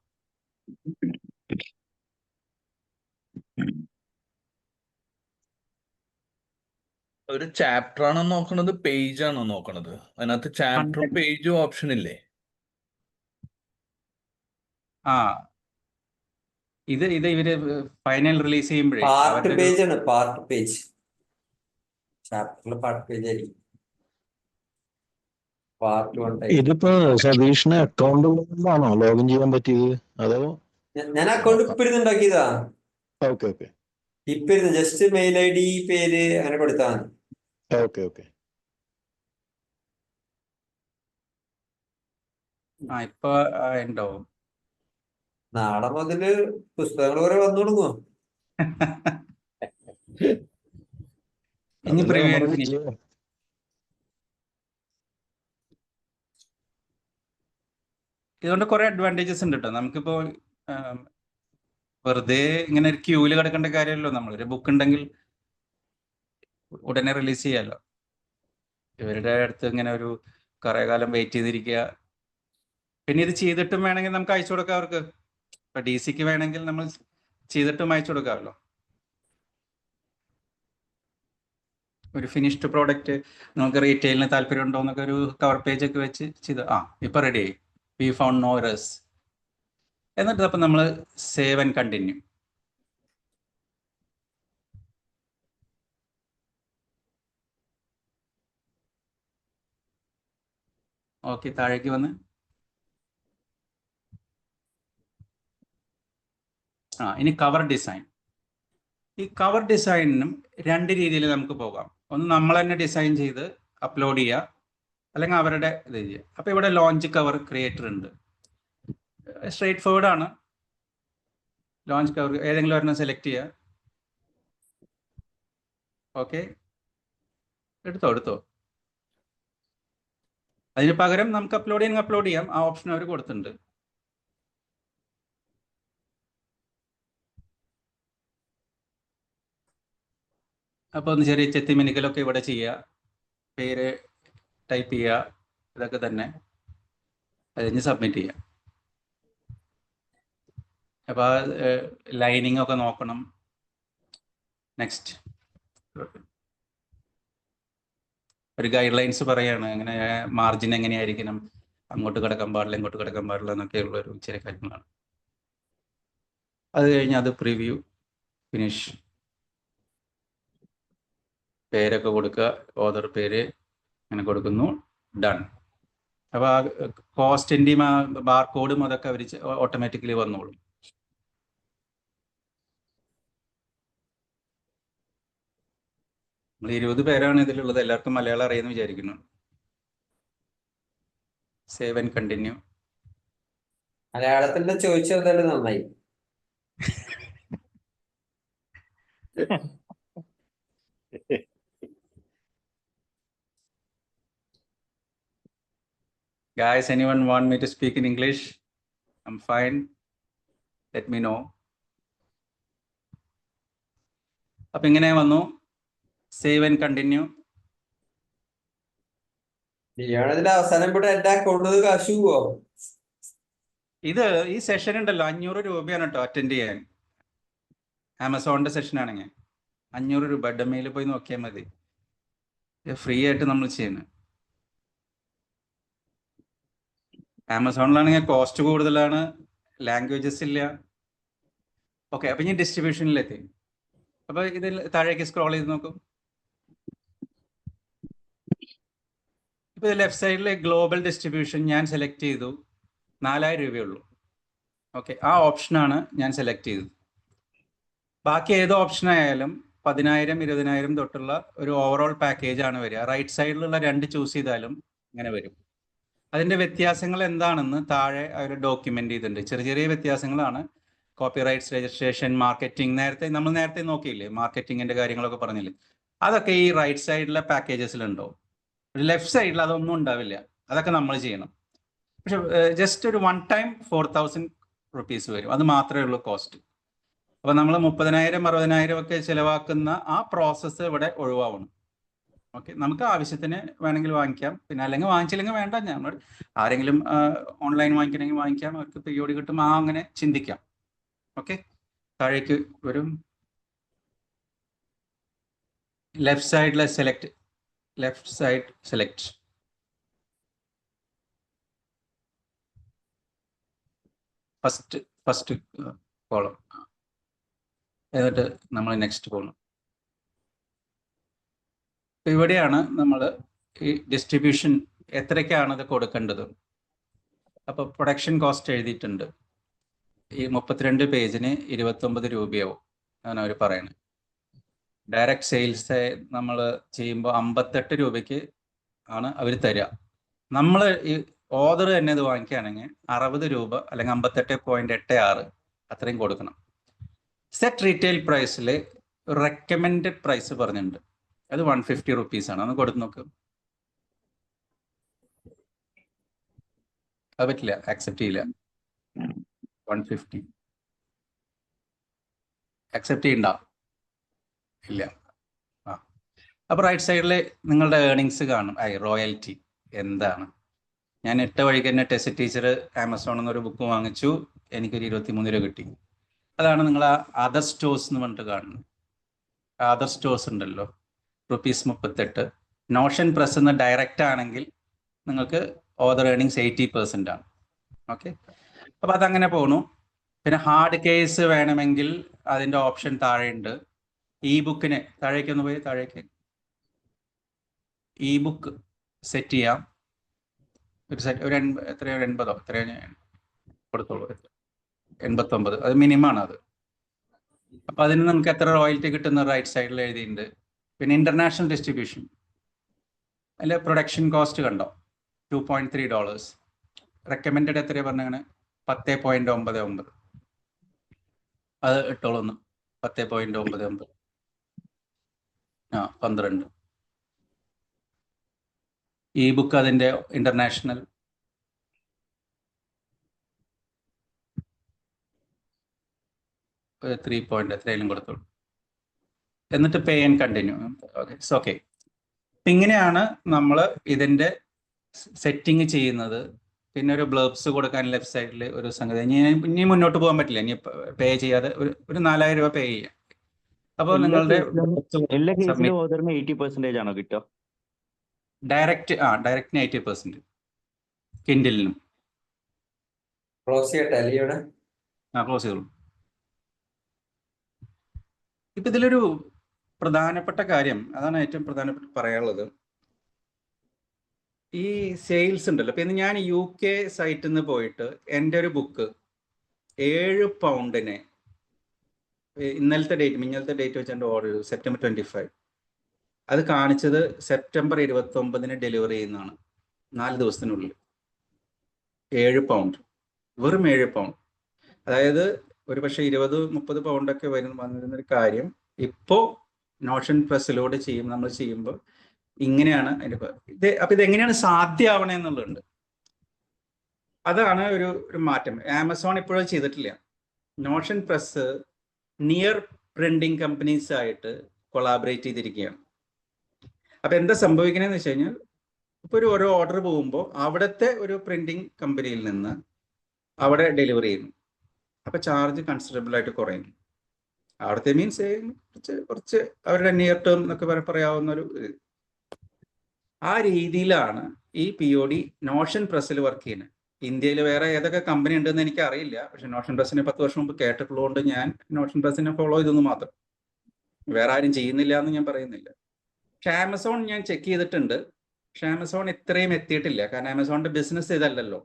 ഒരു ചാപ്റ്റർ ആണോ നോക്കണത്, പേജ് ആണോ നോക്കണത്? അതിനകത്ത് ചാപ്റ്റർ പേജ് ഓപ്ഷൻ ഇല്ലേ? ഇത് ഇവര് ഫൈനൽ റിലീസ് ചെയ്യുമ്പോഴേ പാർട്ട് പേജ് ആണ്, പാർട്ട് പേജ്. ചാപ്റ്ററിൽ പാർട്ട് പേജ് ആയിരിക്കും. പാർട്ട് 1 ഇതിപ്പോ സതീഷിന് അക്കൗണ്ട് ആണോ ലോഗിൻ ചെയ്യാൻ പറ്റിയത് അതോ? ഞാൻ അക്കൗണ്ട് ഇപ്പൊ ഇരുന്നുണ്ടാക്കിയതാ. ഓക്കെ ഇപ്പൊ ഇരുന്ന് ജസ്റ്റ് മെയിൽ ID പേര് അങ്ങനെ കൊടുത്താൽ മതി. ഓക്കെ ഇപ്പൊ ഉണ്ടാവും. നാളെ മുതല് പുസ്തകങ്ങൾ കുറെ വന്നു തുടങ്ങുമോ? ഇനി ഇതുകൊണ്ട് കുറെ അഡ്വാൻറ്റേജസ് ഉണ്ട് കേട്ടോ. നമുക്കിപ്പോ വെറുതെ ഇങ്ങനെ ഒരു ക്യൂവിൽ കിടക്കേണ്ട കാര്യമല്ലോ. നമ്മളൊരു ബുക്ക് ഉണ്ടെങ്കിൽ ഉടനെ റിലീസ് ചെയ്യാമല്ലോ. ഇവരുടെ അടുത്ത് ഇങ്ങനെ ഒരു കുറേ കാലം വെയിറ്റ് ചെയ്തിരിക്കുക. പിന്നെ ഇത് ചെയ്തിട്ടും വേണമെങ്കിൽ നമുക്ക് അയച്ചു കൊടുക്കാം അവർക്ക്. ഇപ്പൊ DC വേണമെങ്കിൽ നമ്മൾ ചെയ്തിട്ടും അയച്ചു കൊടുക്കാമല്ലോ. ഒരു ഫിനിഷ്ഡ് പ്രോഡക്റ്റ് നമുക്ക് റീറ്റെയിലിന് താല്പര്യം ഉണ്ടോ എന്നൊക്കെ ഒരു കവർ പേജ് ഒക്കെ വെച്ച് ചെയ്ത് ഇപ്പൊ റെഡി ആയി. We found no errors. എന്നിട്ട് അപ്പം നമ്മൾ സേവ് ആൻഡ് കണ്ടിന്യൂ. ഓക്കെ, താഴേക്ക് വന്ന് ഇനി കവർ ഡിസൈൻ. ഈ കവർ ഡിസൈനിനും 2 രീതിയിൽ നമുക്ക് പോകാം. ഒന്ന് നമ്മൾ തന്നെ ഡിസൈൻ ചെയ്ത് അപ്ലോഡ് ചെയ്യുക, അല്ലെങ്കിൽ അവരുടെ ഇത് ചെയ്യുക. അപ്പോൾ ഇവിടെ ലോഞ്ച് കവർ ക്രിയേറ്റർ ഉണ്ട്. സ്ട്രേറ്റ് ഫോർവേഡ് ആണ്. ലോഞ്ച് കവർ ഏതെങ്കിലും ഒരെണ്ണം സെലക്ട് ചെയ്യുക. ഓക്കെ, എടുത്തോ. അതിന് പകരം നമുക്ക് അപ്ലോഡ് ചെയ്യാം. ആ ഓപ്ഷൻ അവർ കൊടുത്തിട്ടുണ്ട്. അപ്പോൾ ഒന്ന് ചെറിയ ചെത്തിമിനിക്കലൊക്കെ ഇവിടെ ചെയ്യുക, പേര് ടൈപ്പ് ചെയ്യുക, ഇതൊക്കെ തന്നെ. അത് കഴിഞ്ഞ് സബ്മിറ്റ് ചെയ്യുക. അപ്പോൾ ലൈനിങ് ഒക്കെ നോക്കണം. നെക്സ്റ്റ് ഒരു ഗൈഡ് ലൈൻസ് പറയാണ് അങ്ങനെ മാർജിൻ എങ്ങനെയായിരിക്കണം, അങ്ങോട്ട് കിടക്കാൻ പാടില്ല ഇങ്ങോട്ട് കിടക്കാൻ പാടില്ല എന്നൊക്കെയുള്ള ഒരു ചില കാര്യങ്ങളാണ്. അത് കഴിഞ്ഞ് അത് പ്രിവ്യൂ, ഫിനിഷ്, പേരൊക്കെ കൊടുക്കുക, ഓതർ പേര് അങ്ങനെ കൊടുക്കുന്നു, ഡൺ. അപ്പോൾ ആ കോസ്റ്റിൻ്റെയും ആ ബാർ കോഡും അതൊക്കെ അവർ ഓട്ടോമാറ്റിക്കലി വന്നോളും. നമ്മൾ 20 പേരാണ് ഇതിലുള്ളത്. എല്ലാവർക്കും മലയാളം അറിയാമെന്ന് വിചാരിക്കുന്നു. Save and continue. മലയാളത്തിൽ ചോദിച്ചത് നന്നായി. Guys, anyone want me to speak in English? I'm fine. Let me know. അപ്പം ഇങ്ങനെ വന്നു, സേവ് ആൻഡ് കണ്ടിന്യൂ. ഇതിന്റെ അവസാനം ഇവിടെ എന്റെ അക്കൗണ്ടിൽ കാശ് പോവോ? ഇത് ഈ സെഷൻ ഉണ്ടല്ലോ 500 രൂപയാണ് കേട്ടോ അറ്റൻഡ് ചെയ്യാൻ. ആമസോണിന്റെ സെഷൻ ആണെങ്കിൽ 500 രൂപ. ഡെമയിൽ പോയി നോക്കിയാൽ മതി. ഫ്രീ ആയിട്ട് നമ്മൾ ചെയ്യുന്നത്. ആമസോണിലാണെങ്കിൽ കോസ്റ്റ് കൂടുതലാണ്, ലാംഗ്വേജസ് ഇല്ല. ഓക്കെ, അപ്പം ഞാൻ ഡിസ്ട്രിബ്യൂഷനിലെത്തി. അപ്പോൾ ഇതിൽ താഴേക്ക് സ്ക്രോൾ ചെയ്ത് നോക്കും. ഇപ്പോൾ ലെഫ്റ്റ് സൈഡിൽ ഗ്ലോബൽ ഡിസ്ട്രിബ്യൂഷൻ ഞാൻ സെലക്ട് ചെയ്തു. 4000 രൂപയുള്ളൂ. ഓക്കെ, ആ ഓപ്ഷനാണ് ഞാൻ സെലക്ട് ചെയ്തത്. ബാക്കി ഏത് ഓപ്ഷൻ ആയാലും 10,000 20,000 തൊട്ടുള്ള ഒരു ഓവറോൾ പാക്കേജ് ആണ് വരിക. റൈറ്റ് സൈഡിലുള്ള 2 ചൂസ് ചെയ്താലും ഇങ്ങനെ വരും. അതിൻ്റെ വ്യത്യാസങ്ങൾ എന്താണെന്ന് താഴെ അവർ ഡോക്യുമെൻ്റ് ചെയ്തിട്ടുണ്ട്. ചെറിയ ചെറിയ വ്യത്യാസങ്ങളാണ്. കോപ്പി റൈറ്റ്സ് രജിസ്ട്രേഷൻ, മാർക്കറ്റിംഗ്, നമ്മൾ നേരത്തെ നോക്കിയില്ലേ, മാർക്കറ്റിങ്ങിൻ്റെ കാര്യങ്ങളൊക്കെ പറഞ്ഞില്ലേ, അതൊക്കെ ഈ റൈറ്റ് സൈഡിലെ പാക്കേജസിലുണ്ടാവും. ലെഫ്റ്റ് സൈഡിൽ അതൊന്നും ഉണ്ടാവില്ല. അതൊക്കെ നമ്മൾ ചെയ്യണം. പക്ഷെ ജസ്റ്റ് ഒരു 1 ടൈം 4,000 റുപ്പീസ് വരും. അത് മാത്രമേ ഉള്ളൂ കോസ്റ്റ്. അപ്പോൾ നമ്മൾ 30,000 60,000 ഒക്കെ ചിലവാക്കുന്ന ആ പ്രോസസ്സ് ഇവിടെ ഒഴിവാവണം. ഓക്കെ, നമുക്ക് ആവശ്യത്തിന് വേണമെങ്കിൽ വാങ്ങിക്കാം, പിന്നെ അല്ലെങ്കിൽ വാങ്ങിച്ചില്ലെങ്കിൽ വേണ്ട. നമ്മൾ ആരെങ്കിലും ഓൺലൈൻ വാങ്ങിക്കണമെങ്കിൽ വാങ്ങിക്കാം, അവർക്ക് പീരിയോഡ് കിട്ടും, അങ്ങനെ ചിന്തിക്കാം. ഓക്കെ, താഴേക്ക് വരും. ലെഫ്റ്റ് സൈഡിലെ select, left side select. First column, എന്നിട്ട് നമ്മൾ നെക്സ്റ്റ് പോകണം. ഇവിടെയാണ് നമ്മൾ ഈ ഡിസ്ട്രിബ്യൂഷൻ എത്രയ്ക്കാണ് ഇത് കൊടുക്കേണ്ടത്. അപ്പോൾ പ്രൊഡക്ഷൻ കോസ്റ്റ് എഴുതിയിട്ടുണ്ട്. ഈ 32 പേജിന് 29 രൂപയാവും എന്നാണ് അവർ പറയുന്നത്. ഡയറക്റ്റ് സെയിൽസ് നമ്മൾ ചെയ്യുമ്പോൾ 58 രൂപയ്ക്ക് ആണ് അവർ തരിക. നമ്മൾ ഈ ഓർഡർ തന്നെ ഇത് വാങ്ങിക്കുകയാണെങ്കിൽ 60 രൂപ അല്ലെങ്കിൽ 58.86 അത്രയും കൊടുക്കണം. സെറ്റ് റീറ്റെയിൽ പ്രൈസിൽ റെക്കമെൻഡഡ് പ്രൈസ് പറഞ്ഞിട്ടുണ്ട്. അത് 150 റുപ്പീസാണ്. ഒന്ന് കൊടുത്ത് നോക്ക്. അത് പറ്റില്ല, ആക്സെപ്റ്റ് ചെയ്യില്ല. 150 ആക്സെപ്റ്റ് ചെയ്യണ്ട, ഇല്ല. അപ്പോൾ റൈറ്റ് സൈഡിൽ നിങ്ങളുടെ ഏർണിങ്സ് കാണും. റോയൽറ്റി എന്താണ്. ഞാൻ 8 വഴിക്ക് തന്നെ ടെസ്റ്റ് ടീച്ചർ ആമസോണിൽ നിന്ന് ഒരു ബുക്ക് വാങ്ങിച്ചു, എനിക്കൊരു 23 രൂപ കിട്ടി. അതാണ് നിങ്ങൾ ആ അതർ സ്റ്റോഴ്സ് എന്ന് പറഞ്ഞിട്ട് കാണുന്നത്. അതർ സ്റ്റോഴ്സ് ഉണ്ടല്ലോ, ₹38. നോഷൻ പ്രസ് എന്ന് ഡയറക്റ്റ് ആണെങ്കിൽ നിങ്ങൾക്ക് ഓതർ ഏർണിങ്സ് 80% ആണ്. ഓക്കെ, അപ്പോൾ അതങ്ങനെ പോകണു. പിന്നെ ഹാർഡ് കേസ് വേണമെങ്കിൽ അതിൻ്റെ ഓപ്ഷൻ താഴെയുണ്ട്. ഇ ബുക്കിന് താഴേക്കൊന്ന് പോയി, താഴേക്ക് ഇ ബുക്ക് സെറ്റ് ചെയ്യാം. ഒരു സെറ്റ് ഒരു 80 എത്രയോ കൊടുത്തോളൂ, 89. അത് മിനിമമാണ് അത്. അപ്പോൾ അതിന് നമുക്ക് എത്ര റോയൽറ്റി കിട്ടുന്ന റൈറ്റ് സൈഡിൽ എഴുതിയിട്ടുണ്ട്. പിന്നെ ഇൻ്റർനാഷണൽ ഡിസ്ട്രിബ്യൂഷൻ, അതിൽ പ്രൊഡക്ഷൻ കോസ്റ്റ് കണ്ടോ, $2.3. റെക്കമെൻഡഡ് എത്രയാണ് പറഞ്ഞങ്ങനെ 10.99. അത് ഇട്ടോളൊന്ന്, 10.99. 12. ഈ ബുക്ക് അതിൻ്റെ ഇൻ്റർനാഷണൽ 3 പോയിന്റ് എത്രയും കൊടുത്തോളൂ. എന്നിട്ട് pay and continue. Okay, it's okay. ഇങ്ങനെയാണ് നമ്മൾ ഇതിൻ്റെ സെറ്റിങ് ചെയ്യുന്നത്. പിന്നെ ഒരു ബ്ലബ്സ് കൊടുക്കാൻ ലെഫ്റ്റ് സൈഡിൽ ഒരു സംഗതി. ഇനി മുന്നോട്ട് പോകാൻ പറ്റില്ല, ഇനി പേ ചെയ്യാതെ ഒരു 4,000 രൂപ പേ ചെയ്യാം. അപ്പോൾ എല്ലാ നിങ്ങളുടെ കേസിലും സബ്മിറ്റ് ഓതറിന് 80% ആണോ കിട്ടുക? ഡയറക്റ്റിന് 80%, കിൻഡിലിനും. ക്ലോസ് ചെയ്യട്ടെ അലിയോടെ. ക്ലോസ് ചെയ്തോളൂ. ഇപ്പം ഇതിലൊരു പ്രധാനപ്പെട്ട കാര്യം, അതാണ് ഏറ്റവും പ്രധാനപ്പെട്ട പറയാനുള്ളത്. ഈ സെയിൽസ് ഉണ്ടല്ലോ, ഇപ്പം ഇന്ന് ഞാൻ UK സൈറ്റിൽ നിന്ന് പോയിട്ട് എൻ്റെ ഒരു ബുക്ക് 7 പൗണ്ടിന് മിന്നലത്തെ ഡേറ്റ് വെച്ച് എൻ്റെ ഓർഡർ ചെയ്തു, September 25. അത് കാണിച്ചത് September 29 ഡെലിവറി ചെയ്യുന്നതാണ്, 4 ദിവസത്തിനുള്ളിൽ. 7 പൗണ്ട്, വെറും 7 പൗണ്ട്. അതായത് ഒരു പക്ഷേ 20-30 പൗണ്ടൊക്കെ വന്നിരുന്നൊരു കാര്യം ഇപ്പോൾ നോഷൻ പ്രസ്സിലൂടെ നമ്മൾ ചെയ്യുമ്പോൾ ഇങ്ങനെയാണ് അതിൻ്റെ. അപ്പം ഇതെങ്ങനെയാണ് സാധ്യമാവണേ എന്നുള്ളതുണ്ട്. അതാണ് ഒരു മാറ്റം. ആമസോൺ ഇപ്പോഴും ചെയ്തിട്ടില്ല. Notion press near printing companies ആയിട്ട് കൊളാബറേറ്റ് ചെയ്തിരിക്കുകയാണ്. അപ്പം എന്താ സംഭവിക്കണമെന്ന് വെച്ച് കഴിഞ്ഞാൽ, ഇപ്പോൾ ഒരു ഓർഡർ പോകുമ്പോൾ അവിടുത്തെ ഒരു പ്രിന്റിംഗ് കമ്പനിയിൽ നിന്ന് അവിടെ ഡെലിവറി ചെയ്യുന്നു. അപ്പോൾ ചാർജ് കൺസിഡറബിൾ ആയിട്ട് കുറയും. അവിടുത്തെ മീൻസ് കുറച്ച് അവരുടെ നിയർ ടേം എന്നൊക്കെ പറയാവുന്ന ഒരു ആ രീതിയിലാണ് ഈ POD നോഷൻ പ്രസ്സിൽ വർക്ക് ചെയ്യുന്നത്. ഇന്ത്യയിൽ വേറെ ഏതൊക്കെ കമ്പനി ഉണ്ടെന്ന് എനിക്ക് അറിയില്ല. പക്ഷെ നോഷൻ പ്രസ്സിനെ 10 വർഷം മുമ്പ് കേട്ടിട്ടുള്ളതുകൊണ്ട് ഞാൻ നോഷൻ പ്രസ്സിനെ ഫോളോ ചെയ്തെന്ന് മാത്രം. വേറെ ആരും ചെയ്യുന്നില്ല എന്ന് ഞാൻ പറയുന്നില്ല. പക്ഷെ ആമസോൺ ഞാൻ ചെക്ക് ചെയ്തിട്ടുണ്ട്. പക്ഷെ ആമസോൺ ഇത്രയും എത്തിയിട്ടില്ല. കാരണം ആമസോണിന്റെ ബിസിനസ് ഇതല്ലല്ലോ.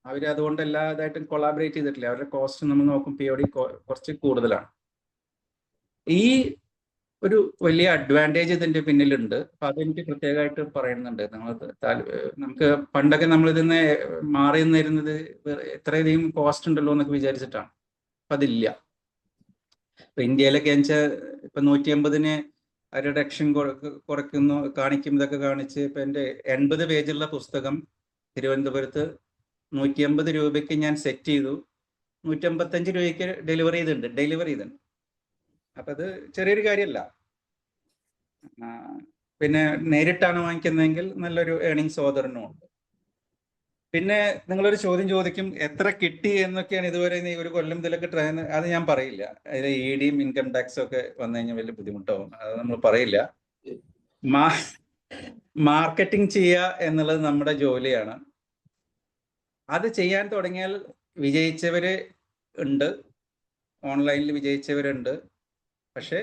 അവർ അതുകൊണ്ട് എല്ലാതായിട്ടും കൊളാബറേറ്റ് ചെയ്തിട്ടില്ല. അവരുടെ കോസ്റ്റ് നമ്മൾ നോക്കും POD കുറച്ച് കൂടുതലാണ്. ഈ ഒരു വലിയ അഡ്വാൻറ്റേജ് ഇതിന്റെ പിന്നിലുണ്ട്. അപ്പൊ അതെനിക്ക് പ്രത്യേകമായിട്ട് പറയുന്നുണ്ട്. നമുക്ക് പണ്ടൊക്കെ നമ്മൾ ഇതിന്ന് മാറി നിന്നിരുന്നത് എത്രയധികം കോസ്റ്റ് ഉണ്ടല്ലോ എന്നൊക്കെ വിചാരിച്ചിട്ടാണ്. അപ്പൊ അതില്ല. ഇപ്പൊ ഇന്ത്യയിലൊക്കെ വെച്ചാൽ ഇപ്പൊ 150 റിഡക്ഷൻ കുറയ്ക്കുന്നു, കാണിക്കും, ഇതൊക്കെ കാണിച്ച് ഇപ്പൊ എൻ്റെ 80 പേജുള്ള പുസ്തകം തിരുവനന്തപുരത്ത് 150 രൂപയ്ക്ക് ഞാൻ സെറ്റ് ചെയ്തു. 155 രൂപയ്ക്ക് ഡെലിവറി ചെയ്തിട്ടുണ്ട്. അപ്പൊ അത് ചെറിയൊരു കാര്യമല്ല. പിന്നെ നേരിട്ടാണ് വാങ്ങിക്കുന്നതെങ്കിൽ നല്ലൊരു ഏർണിങ്സ് ഓതറിനും ഉണ്ട്. പിന്നെ നിങ്ങളൊരു ചോദ്യം ചോദിക്കും, എത്ര കിട്ടി എന്നൊക്കെയാണ് ഇതുവരെ ഒരു കൊല്ലം ഇതിലൊക്കെ അത് ഞാൻ പറയില്ല. അതിൽ EDയും ഇൻകം ടാക്സും ഒക്കെ വന്നു കഴിഞ്ഞാൽ വലിയ ബുദ്ധിമുട്ടാവും. അത് നമ്മൾ പറയില്ല. മാർക്കറ്റിംഗ് ചെയ്യുക എന്നുള്ളത് നമ്മുടെ ജോലിയാണ്. അത് ചെയ്യാൻ തുടങ്ങിയാൽ വിജയിച്ചവര് ഉണ്ട്, ഓൺലൈനിൽ വിജയിച്ചവരുണ്ട്. പക്ഷെ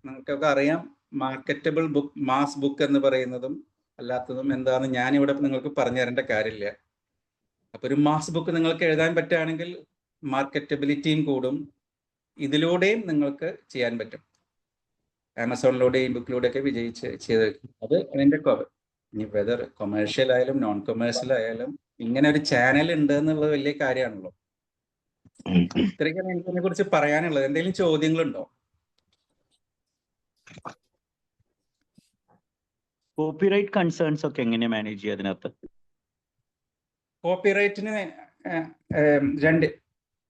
നമുക്കൊക്കെ അറിയാം, മാർക്കറ്റബിൾ ബുക്ക്, മാസ് ബുക്ക് എന്ന് പറയുന്നതും അല്ലാത്തതും എന്താണെന്ന് ഞാനിവിടെ നിങ്ങൾക്ക് പറഞ്ഞു തരേണ്ട കാര്യമില്ല. അപ്പൊ ഒരു മാസ് ബുക്ക് നിങ്ങൾക്ക് എഴുതാൻ പറ്റുകയാണെങ്കിൽ മാർക്കറ്റബിലിറ്റിയും കൂടും. ഇതിലൂടെയും നിങ്ങൾക്ക് ചെയ്യാൻ പറ്റും. ആമസോണിലൂടെയും ബുക്കിലൂടെയൊക്കെ ചെയ്ത് അത് അതിൻ്റെ ഇനി വെതർ കൊമേഴ്ഷ്യൽ ആയാലും നോൺ കൊമേഴ്ഷ്യൽ ആയാലും ഇങ്ങനെ ഒരു ചാനൽ ഉണ്ട് എന്നുള്ളത് വലിയ കാര്യമാണല്ലോ. ഇത്രയൊക്കെയാണ് എനിക്ക് അതിനെ കുറിച്ച് പറയാനുള്ളത്. എന്തെങ്കിലും ചോദ്യങ്ങളുണ്ടോ? കോപ്പിറൈറ്റ് കൺസേൺസ് ഒക്കെ എങ്ങനെ മാനേജ് ചെയ്യുക അതിനകത്ത്? കോപ്പിറൈറ്റിന്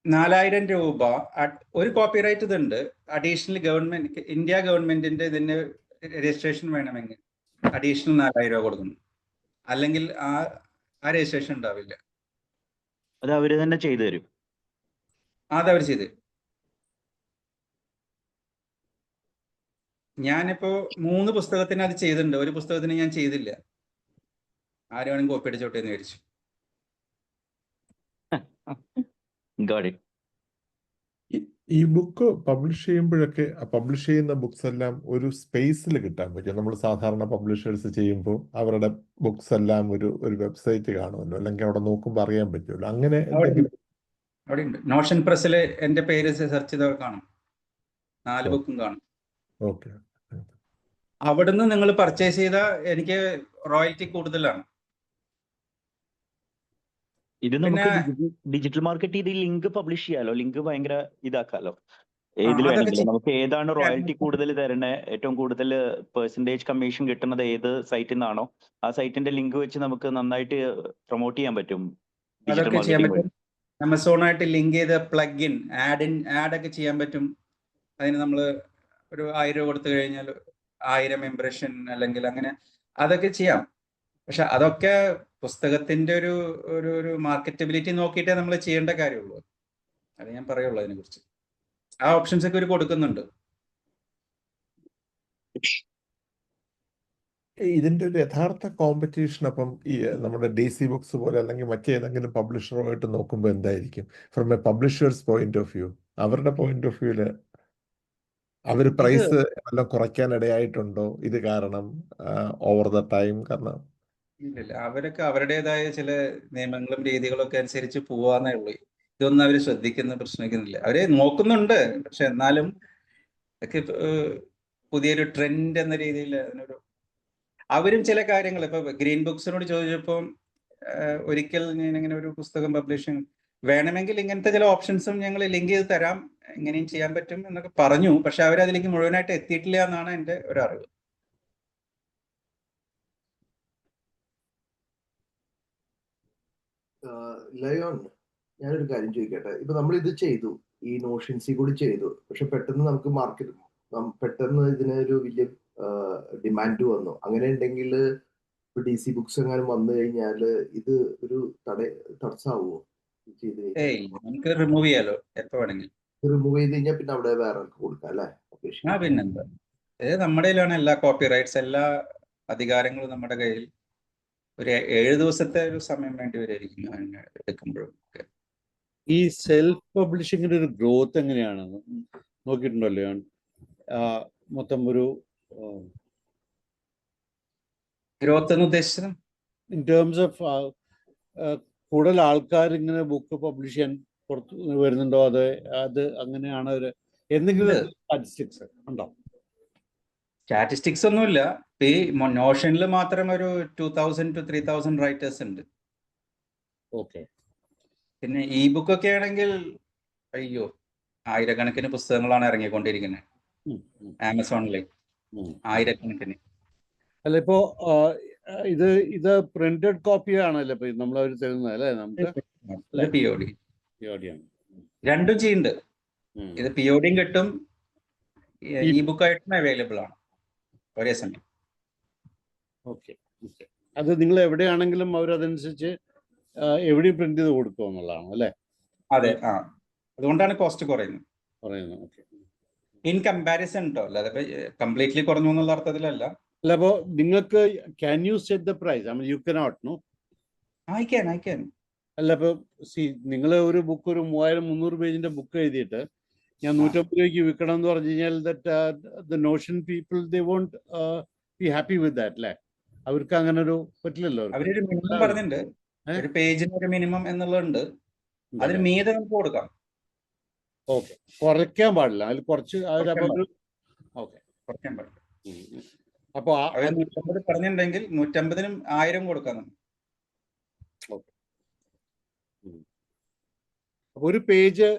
4,000 രൂപ ഒരു കോപ്പിറൈറ്റ് ഇതുണ്ട്. അഡീഷണൽ ഗവൺമെന്റ്, ഇന്ത്യ ഗവൺമെന്റിന്റെ ഇതിന് രജിസ്ട്രേഷൻ വേണമെങ്കിൽ അഡീഷണൽ 4,000 രൂപ കൊടുക്കുന്നു. അല്ലെങ്കിൽ ആ രജിസ്ട്രേഷൻ ഉണ്ടാവില്ല. അത് അവര് തന്നെ ചെയ്തു തരും? അതവർ ചെയ്ത്. ഞാനിപ്പോ 3 പുസ്തകത്തിന് അത് ചെയ്തിട്ടുണ്ട്. ഒരു പുസ്തകത്തിന് ഞാൻ ചെയ്തില്ല. ആരും വേണമെങ്കിൽ കോപ്പി അടിച്ചോട്ടെ എന്ന് വിചാരിച്ചു. ഈ ബുക്ക് പബ്ലിഷ് ചെയ്യുമ്പോഴൊക്കെ പബ്ലിഷ് ചെയ്യുന്ന ബുക്സ് എല്ലാം ഒരു സ്പേസിൽ കിട്ടാൻ പറ്റും. നമ്മൾ സാധാരണ പബ്ലിഷേഴ്സ് ചെയ്യുമ്പോൾ അവരുടെ ബുക്സ് എല്ലാം ഒരു വെബ്സൈറ്റ് കാണുമല്ലോ, അല്ലെങ്കിൽ അവിടെ നോക്കുമ്പോൾ അറിയാൻ പറ്റുമല്ലോ. അങ്ങനെ എന്തെങ്കിലും അവിടെ ഉണ്ട്. നോഷൻ പ്രസ്സിൽ എൻ്റെ പേര് സെർച്ച് ചെയ്താൽ കാണും. 4 ബുക്കും കാണും. ഓക്കെ. അവിടുന്ന് നിങ്ങൾ പർച്ചേസ് ചെയ്താൽ എനിക്ക് റോയൽറ്റി കൂടുതലാണ്. ഇത് നമുക്ക് ഡിജിറ്റൽ മാർക്കറ്റ് ചെയ്ത് ലിങ്ക് പബ്ലിഷ് ചെയ്യാലോ, ലിങ്ക് ഭയങ്കര ഇതാക്കാലോ. ഏതിൽ വേണമെങ്കിലും നമുക്ക് ഏതാണ് റോയൽറ്റി കൂടുതൽ തരണേ, ഏറ്റവും കൂടുതൽ പെർസെന്റേജ് കമ്മീഷൻ കിട്ടുന്നത് ഏത് സൈറ്റിൽ നിന്നാണോ ആ സൈറ്റിന്റെ ലിങ്ക് വെച്ച് നമുക്ക് നന്നായിട്ട് പ്രൊമോട്ട് ചെയ്യാൻ പറ്റും ഡിജിറ്റൽ മാർക്കറ്റിംഗ് വഴി. ആമസോണായിട്ട് ലിങ്ക് ചെയ്ത് പ്ലഗ് ഇൻ ആഡൊക്കെ ചെയ്യാൻ പറ്റും. അതിന് നമ്മൾ ഒരു 1000 രൂപ കൊടുത്തു കഴിഞ്ഞാൽ 1000 ഇംപ്രഷൻ അല്ലെങ്കിൽ അങ്ങനെ അതൊക്കെ ചെയ്യാം. പക്ഷെ അതൊക്കെ പുസ്തകത്തിന്റെ ഒരു മാർക്കറ്റബിലിറ്റി നോക്കിയിട്ടേ നമ്മൾ ചെയ്യേണ്ട കാര്യമുള്ളൂ. അത് ഞാൻ പറയുള്ളൂ അതിനെ കുറിച്ച്. ആ ഓപ്ഷൻസ് ഒക്കെ ഒരു കൊടുക്കുന്നുണ്ട്. ഇതിന്റെ ഒരു യഥാർത്ഥ കോമ്പറ്റീഷൻ അപ്പം ഈ നമ്മുടെ DC ബുക്സ് പോലെ അല്ലെങ്കിൽ മറ്റേതെങ്കിലും പബ്ലിഷറുമായിട്ട് നോക്കുമ്പോൾ എന്തായിരിക്കും from A publishers point of view? അവരുടെ പോയിന്റ് ഓഫ് വ്യൂല് അവർ ഇത് പ്രൈസ് വല്ലതും കുറയ്ക്കാൻ ഇടയായിട്ടുണ്ടോ ഇത് കാരണം ഓവർ ദ ടൈം? കാരണം ഇല്ലില്ല, അവരൊക്കെ അവരുടേതായ ചില നിയമങ്ങളും രീതികളും ഒക്കെ അനുസരിച്ച് പോവാന്നേ ഉള്ളൂ. ഇതൊന്നും അവർ ശ്രദ്ധിക്കുന്നില്ല. അവരെ നോക്കുന്നുണ്ട്, പക്ഷെ എന്നാലും ഒക്കെ പുതിയൊരു ട്രെൻഡ് എന്ന രീതിയിൽ അതിനൊരു അവരും ചില കാര്യങ്ങൾ ഇപ്പൊ ഗ്രീൻ ബുക്സിനോട് ചോദിച്ചപ്പോൾ ഒരിക്കൽ ഞാൻ ഇങ്ങനെ ഒരു പുസ്തകം പബ്ലിഷിംഗ് വേണമെങ്കിൽ ഇങ്ങനത്തെ ചില ഓപ്ഷൻസും ഞങ്ങൾ ലിങ്ക് ചെയ്ത് തരാം, ഇങ്ങനെയും ചെയ്യാൻ പറ്റും എന്നൊക്കെ പറഞ്ഞു. പക്ഷെ അവരതിലേക്ക് മുഴുവനായിട്ട് എത്തിയിട്ടില്ല എന്നാണ് എൻ്റെ ഒരു അറിവ്. ലയോൺ, ഞാനൊരു കാര്യം ചോദിക്കട്ടെ. ഇപ്പൊ നമ്മൾ ഇത് ചെയ്തു, ഈ നോഷൻസിൽ കൂടി ചെയ്തു, പക്ഷെ പെട്ടെന്ന് നമുക്ക് പെട്ടെന്ന് ഇതിനൊരു വലിയ ഡിമാൻഡ് വന്നു. അങ്ങനെ ഉണ്ടെങ്കിൽ DC ബുക്സ് എങ്ങാനും വന്നു കഴിഞ്ഞാല് ഇത് ഒരു തടസ്സമാവുമോ ചെയ്ത് ഏയ്, നമുക്ക് റിമൂവ് ചെയ്യാലോ എപ്പോ വേണമെങ്കിലും. റിമൂവ് ചെയ്ത് കഴിഞ്ഞാൽ പിന്നെ അവിടെ വേറെ ആൾക്ക് കൊടുക്കാം അല്ലേ? പിന്നെന്താ, നമ്മുടെ കയ്യിലാണ് എല്ലാ കോപ്പി റൈറ്റ്സ്, എല്ലാ അധികാരങ്ങളും നമ്മുടെ കയ്യിൽ. ഒരു 7 ദിവസത്തെ ഒരു സമയം വേണ്ടി വരുമായിരിക്കും എടുക്കുമ്പോഴും. ഈ സെൽഫ് പബ്ലിഷിങ്ങിന്റെ ഒരു ഗ്രോത്ത് എങ്ങനെയാണ് നോക്കിയിട്ടുണ്ടല്ലോ? മൊത്തം ഒരു ഗ്രോത്ത് എന്ന് ഉദ്ദേശിച്ചത് ഇൻ ടേംസ് ഓഫ് കൂടുതൽ ആൾക്കാർ ഇങ്ങനെ ബുക്ക് പബ്ലിഷ് ചെയ്യാൻ പുറത്ത് വരുന്നുണ്ടോ? അത് അങ്ങനെയാണ് ഒരു എന്തെങ്കിലും സ്റ്റാറ്റിസ്റ്റിക്സ് ഉണ്ടോ? സ്റ്റാറ്റിസ്റ്റിക്സ് ഒന്നുമില്ല. ഈ നോഷനിൽ മാത്രം ഒരു 2000 to 3000 റൈറ്റേഴ്സ് ഉണ്ട്. ഓക്കെ. പിന്നെ ബുക്ക് ഒക്കെ ആണെങ്കിൽ അയ്യോ, ആയിരക്കണക്കിന് പുസ്തകങ്ങളാണ് ഇറങ്ങിക്കൊണ്ടിരിക്കുന്നത് ആമസോണിൽ, ആയിരക്കണക്കിന്. അല്ല, ഇപ്പോ ഇത് പ്രിന്റഡ് കോപ്പി ആണല്ലോ ഇപ്പൊ നമ്മൾ അവർ തരുന്നത് അല്ലേ? നമുക്ക് POD ആണ്. രണ്ടും ചെയ്യുന്നുണ്ട്. ഇത് PODയും കിട്ടും, ബുക്ക് ആയിട്ടും അവൈലബിൾ ആണ് ഒരേ സമയം. ഓക്കെ. അത് നിങ്ങൾ എവിടെയാണെങ്കിലും അവരതനുസരിച്ച് എവിടെയും പ്രിന്റ് ചെയ്ത് കൊടുക്കുക എന്നുള്ളതാണ് അല്ലേ? അതെ, അതുകൊണ്ടാണ് കോസ്റ്റ് പറയുന്നത്. ഓക്കെ. ഇൻ കമ്പാരിസൺ കേട്ടോ, അല്ലാതെ കംപ്ലീറ്റ്ലി കുറഞ്ഞു എന്നുള്ള അർത്ഥത്തിലല്ല. അല്ല, അപ്പോ നിങ്ങൾക്ക് can you set the price? I mean you cannot, no? I can. അല്ല, ഇപ്പൊ നിങ്ങൾ ഒരു ബുക്ക് ഒരു 3000-300 പേജിന്റെ ബുക്ക് എഴുതിയിട്ട് ഞാൻ 150 രൂപയ്ക്ക് വിൽക്കണം എന്ന് പറഞ്ഞു കഴിഞ്ഞാൽ the notion people they won't be happy with that അല്ലേ? അവർക്ക് അങ്ങനെ ഒരു പറ്റില്ലല്ലോ. അവരൊരു മിനിമം പറഞ്ഞിട്ടുണ്ട്, ഒരു പേജിന് ഒരു മിനിമം എന്നുള്ളതുണ്ട്. അതിന് മീതെ നമുക്ക് കൊടുക്കാം. ഓക്കെ, കുറയ്ക്കാൻ പാടില്ല. അതിൽ കുറച്ച് കുറയ്ക്കാൻ പാടില്ല. അപ്പൊ 150 പറഞ്ഞിട്ടുണ്ടെങ്കിൽ 150-നും 1000 കൊടുക്കാം. ഒരു പേജ്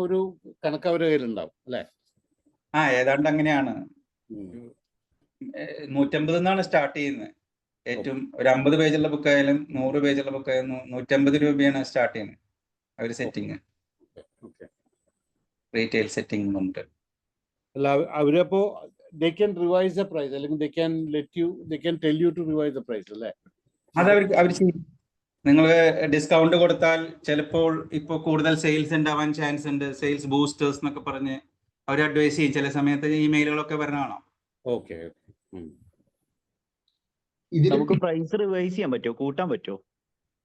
ഒരു കണക്ക് അവരുടെ കയ്യിലുണ്ടാവും അല്ലെ? ഏതാണ്ട് അങ്ങനെയാണ്. 150 എന്നാണ് സ്റ്റാർട്ട് ചെയ്യുന്നത്. ഏറ്റവും ഒരു 50 പേജുള്ള ബുക്കായാലും 100 പേജുള്ള ബുക്കായാലും 150 രൂപയാണ് സ്റ്റാർട്ട് ചെയ്യുന്നത്. അവര് സെറ്റിങ് റീറ്റെയിൽ സെറ്റിംഗ് ഉണ്ട്. അല്ല, അവരപ്പോ they can revise the price, അല്ലെങ്കിൽ they can tell you to revise the price അല്ലേ? അത് അവർ ചെയ്യും. നിങ്ങൾ ഡിസ്കൗണ്ട് കൊടുത്താൽ ചിലപ്പോൾ ഇപ്പോൾ കൂടുതൽ സെയിൽസ് ഉണ്ടാവാൻ ചാൻസ് ഉണ്ട്, സെയിൽസ് ബൂസ്റ്റേഴ്സ് എന്നൊക്കെ പറഞ്ഞ് അവർ അഡ്വൈസ് ചെയ്യും. ചില സമയത്ത് ഇമെയിലുകളൊക്കെ വരണതാണോ. ഓക്കെ. നമുക്ക് പ്രൈസ് റിവൈസ് ചെയ്യാൻ പറ്റുമോ? കൂട്ടാൻ പറ്റുമോ?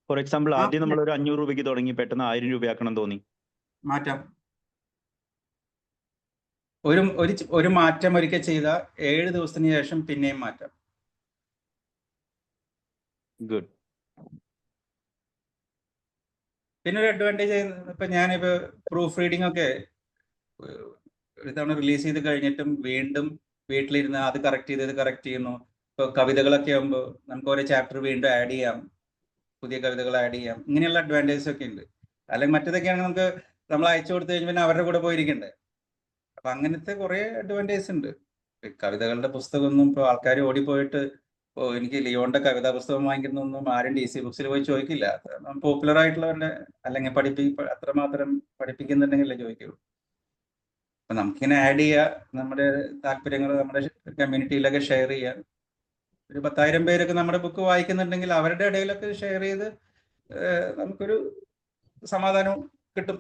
ഫോർ എക്സാമ്പിൾ, ആദ്യം നമ്മൾ ഒരു 500 രൂപയ്ക്ക് തുടങ്ങി പെട്ടെന്ന് 1000 രൂപയാക്കണം തോന്നി, മാറ്റാം. ഒരു മാറ്റം ഒരിക്കൽ ചെയ്ത 7 ദിവസത്തിന് ശേഷം പിന്നെയും മാറ്റാം. ഗുഡ്. പിന്നെ ഒരു അഡ്വാൻറ്റേജ്, ഇപ്പൊ ഞാനിപ്പോ പ്രൂഫ് റീഡിംഗ് ഒക്കെ ഒരു തവണ റിലീസ് ചെയ്ത് കഴിഞ്ഞിട്ടും വീണ്ടും വീട്ടിലിരുന്ന് അത് കറക്റ്റ് ചെയ്യുന്നു. ഇപ്പൊ കവിതകളൊക്കെ ആകുമ്പോൾ നമുക്ക് ഓരോ ചാപ്റ്റർ വീണ്ടും ആഡ് ചെയ്യാം, പുതിയ കവിതകൾ ആഡ് ചെയ്യാം. ഇങ്ങനെയുള്ള അഡ്വാൻറ്റേജസ് ഒക്കെ ഉണ്ട്. അല്ലെങ്കിൽ മറ്റേതൊക്കെയാണെങ്കിൽ നമുക്ക് നമ്മൾ അയച്ചു കൊടുത്തു കഴിഞ്ഞാൽ പിന്നെ അവരുടെ കൂടെ പോയിരിക്കണ്ടേ. അപ്പൊ അങ്ങനത്തെ കുറെ അഡ്വാൻറ്റേജസ് ഉണ്ട്. കവിതകളുടെ പുസ്തകമൊന്നും ഇപ്പോൾ ആൾക്കാർ ഓടിപ്പോയിട്ട് എനിക്ക് ലിയോന്റെ കവിതാ പുസ്തകം വാങ്ങിക്കുന്നൊന്നും ആരും DC ബുക്സിൽ പോയി ചോദിക്കില്ല. പോപ്പുലർ ആയിട്ടുള്ളവരുടെ അല്ലെങ്കിൽ അത്രമാത്രം പഠിപ്പിക്കുന്നുണ്ടെങ്കിലേ ചോദിക്കുള്ളൂ. അപ്പൊ നമുക്കിങ്ങനെ ആഡ് ചെയ്യുക, നമ്മുടെ താല്പര്യങ്ങൾ നമ്മുടെ കമ്മ്യൂണിറ്റിയിലൊക്കെ ഷെയർ ചെയ്യുക. ഒരു 10,000 പേരൊക്കെ നമ്മുടെ ബുക്ക് വായിക്കുന്നുണ്ടെങ്കിൽ അവരുടെ ഇടയിലൊക്കെ ഷെയർ ചെയ്ത് നമുക്കൊരു സമാധാനവും കിട്ടും.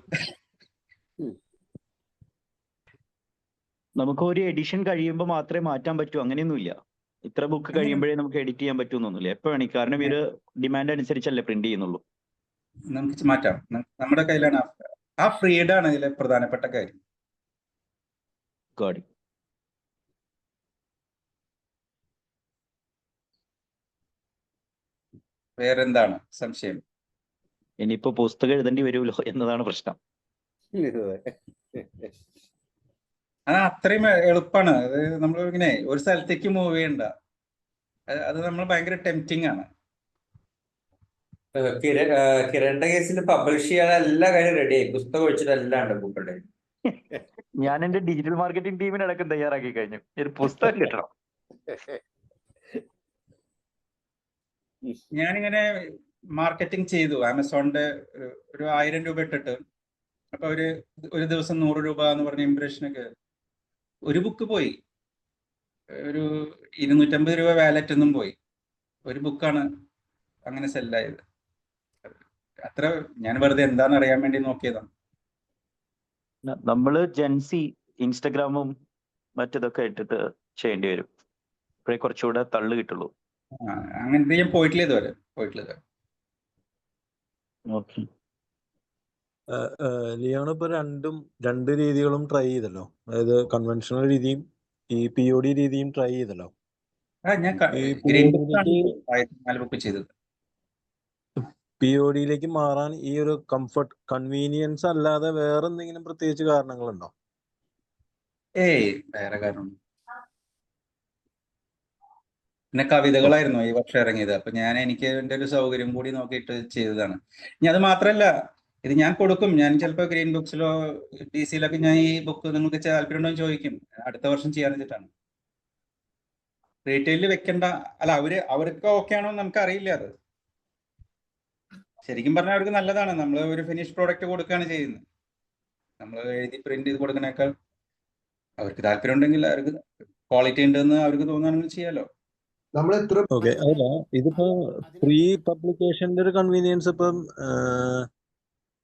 നമുക്ക് ഒരു എഡിഷൻ കഴിയുമ്പോൾ മാത്രമേ മാറ്റാൻ പറ്റൂ, അങ്ങനെയൊന്നുമില്ല. ഇത്ര ബുക്ക് അങ്ങനെ കഴിയുമ്പോഴേ നമുക്ക് എഡിറ്റ് ചെയ്യാൻ പറ്റൂന്നൊന്നുമില്ല. എപ്പോ വേണമെങ്കിൽ, കാരണം ഇത് ഡിമാൻഡ് അനുസരിച്ചല്ലേ പ്രിന്റ് ചെയ്യുന്നുള്ളൂ. നമുക്ക് മാറ്റാം. നമ്മുടെ കയ്യിലാണ് ആ ഫ്രീഡം ആണ് ഇതിലെ പ്രധാനപ്പെട്ട കാര്യം. ഗോഡ്. വേറെന്താണ് സംശയം? ഇനിയിപ്പോ പുസ്തകം എഴുതേണ്ടി വരുമല്ലോ എന്നതാണ് പ്രശ്നം. അത് അത്രയും എളുപ്പമാണ്. അത് നമ്മൾ ഇങ്ങനെ ഒരു സ്ഥലത്തേക്ക് മൂവ് ചെയ്യണ്ട. അത് നമ്മൾ ഭയങ്കര ടെംപ്റ്റിംഗ് ആണ്. കിരണിന്റെ കേസിൽ പബ്ലിഷ് ചെയ്യാൻ എല്ലാ കാര്യം റെഡിയായി, പുസ്തകം ഒഴിച്ചിട്ട് എല്ലാം ഉണ്ട് ബുക്കുകളുടെ. ഞാൻ എന്റെ ഡിജിറ്റൽ മാർക്കറ്റിംഗ് ടീമിന് അടക്കം തയ്യാറാക്കി കഴിഞ്ഞു. ഒരു പുസ്തകം കിട്ടണം. ഞാനിങ്ങനെ മാർക്കറ്റിംഗ് ചെയ്തു ആമസോണിന്റെ ഒരു 1000 രൂപ ഇട്ടിട്ട്. അപ്പൊ ഒരു ദിവസം 100 രൂപ എന്ന് പറഞ്ഞ ഇംപ്രഷനൊക്കെ ഒരു ബുക്ക് പോയി. ഒരു 250 രൂപ വാലറ്റ് ഒന്നും പോയി. ഒരു ബുക്കാണ് അങ്ങനെ സെല്ലായത്. അത്ര ഞാൻ വെറുതെ എന്താണെന്ന് അറിയാൻ വേണ്ടി നോക്കിയതാണ്. നമ്മള് ജെൻസി ഇൻസ്റ്റഗ്രാമും മറ്റതൊക്കെ ഇട്ടിട്ട് ചെയ്യേണ്ടി വരും. അപ്പോഴേ കുറച്ചുകൂടെ തള്ളു കിട്ടുള്ളൂ. അങ്ങനത്തെ ഞാൻ പോയിട്ടില്ല ഇതുവരെ. ഓക്കെ. ലിയോൺ ഇപ്പൊ രണ്ട് രീതികളും ട്രൈ ചെയ്തല്ലോ. അതായത് കൺവെൻഷണൽ രീതിയും ഈ POD രീതിയും ട്രൈ ചെയ്തല്ലോ. ഞാൻ ഈ ഗ്രീൻ POD ബുക്ക് ചെയ്തത്. PODയിലേക്ക് മാറാൻ ഈ ഒരു കംഫർട്ട് കൺവീനിയൻസ് അല്ലാതെ വേറെ എന്തെങ്കിലും പ്രത്യേകിച്ച് കാരണങ്ങളുണ്ടോ? വേറെ കാരണം പിന്നെ കവിതകളായിരുന്നു ഈ വർഷം ഇറങ്ങിയത്. അപ്പൊ എനിക്ക് എൻ്റെ ഒരു സൗകര്യം കൂടി നോക്കിയിട്ട് ചെയ്തതാണ്. ഇനി അത് മാത്രല്ല, ഇത് ഞാൻ കൊടുക്കും. ഞാൻ ചിലപ്പോൾ ഗ്രീൻ ബുക്സിലോ DC-ലൊക്കെ ഞാൻ ഈ ബുക്ക് നിങ്ങൾക്ക് താല്പര്യമുണ്ടോ എന്ന് ചോദിക്കും. അടുത്ത വർഷം ചെയ്യാൻ വെച്ചിട്ടാണ്. റീറ്റെയിലിൽ വെക്കണ്ട. അല്ല, അവർക്ക് ഓക്കെ ആണോ എന്ന് നമുക്ക് അറിയില്ല. അത് ശരിക്കും പറഞ്ഞാൽ അവർക്ക് നല്ലതാണ്. നമ്മൾ ഒരു ഫിനിഷ് പ്രോഡക്റ്റ് കൊടുക്കുകയാണ് ചെയ്യുന്നത്. നമ്മൾ എഴുതി പ്രിന്റ് ചെയ്ത് കൊടുക്കുന്നേക്കാൾ അവർക്ക് താല്പര്യം ഉണ്ടെങ്കിൽ, അവർക്ക് ക്വാളിറ്റി ഉണ്ടെന്ന് അവർക്ക് തോന്നുകയാണെങ്കിൽ ചെയ്യാലോ. നമ്മൾ എത്ര ഓക്കെ. അല്ല, ഇതിപ്പോ പ്രീ പബ്ലിക്കേഷന്റെ ഒരു കൺവീനിയൻസ് ഇപ്പം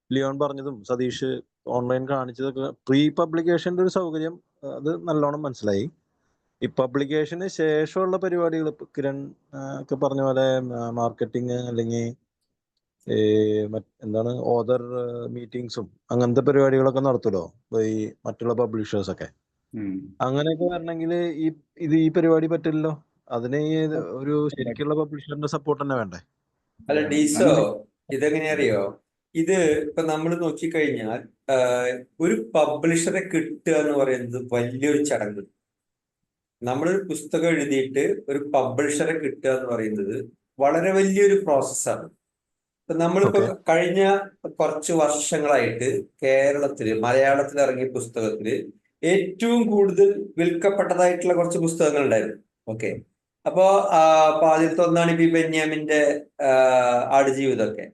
ലിയോൺ പറഞ്ഞതും സതീഷ് ഓൺലൈൻ കാണിച്ചതൊക്കെ പ്രീ പബ്ലിക്കേഷന്റെ ഒരു സൗകര്യം അത് നല്ലോണം മനസ്സിലായി. ഈ പബ്ലിക്കേഷന് ശേഷമുള്ള പരിപാടികൾ കിരൺ ഒക്കെ പറഞ്ഞ പോലെ മാർക്കറ്റിംഗ് അല്ലെങ്കിൽ എന്താണ് ഓതർ മീറ്റിംഗ്സും അങ്ങനത്തെ പരിപാടികളൊക്കെ നടത്തുമല്ലോ ഈ മറ്റുള്ള പബ്ലിഷേഴ്സ് ഒക്കെ. അങ്ങനെയൊക്കെ വരണമെങ്കിൽ ഈ പരിപാടി പറ്റില്ലല്ലോ. അതിന് ഒരു ശരിക്കുള്ള പബ്ലിഷറിന്റെ സപ്പോർട്ട് തന്നെ വേണ്ടേ? അല്ല ഡീസോ, ഇതെങ്ങനെയാ അറിയോ? ഇത് ഇപ്പൊ നമ്മൾ നോക്കിക്കഴിഞ്ഞാൽ ഒരു പബ്ലിഷറെ കിട്ടുക എന്ന് പറയുന്നത് വലിയൊരു ചടങ്ങ്. നമ്മളൊരു പുസ്തകം എഴുതിയിട്ട് ഒരു പബ്ലിഷറെ കിട്ടുക എന്ന് പറയുന്നത് വളരെ വലിയൊരു പ്രോസസ്സാണ്. ഇപ്പൊ നമ്മളിപ്പോ കഴിഞ്ഞ കുറച്ച് വർഷങ്ങളായിട്ട് കേരളത്തില് മലയാളത്തിൽ ഇറങ്ങിയ പുസ്തകത്തില് ഏറ്റവും കൂടുതൽ വിൽക്കപ്പെട്ടതായിട്ടുള്ള കുറച്ച് പുസ്തകങ്ങൾ ഉണ്ടായിരുന്നു. ഓക്കെ. അപ്പോ ആദ്യത്തെ ഒന്നാണ് ഇപ്പൊ ബെന്യാമിന്റെ ആടുജീവിതമൊക്കെ.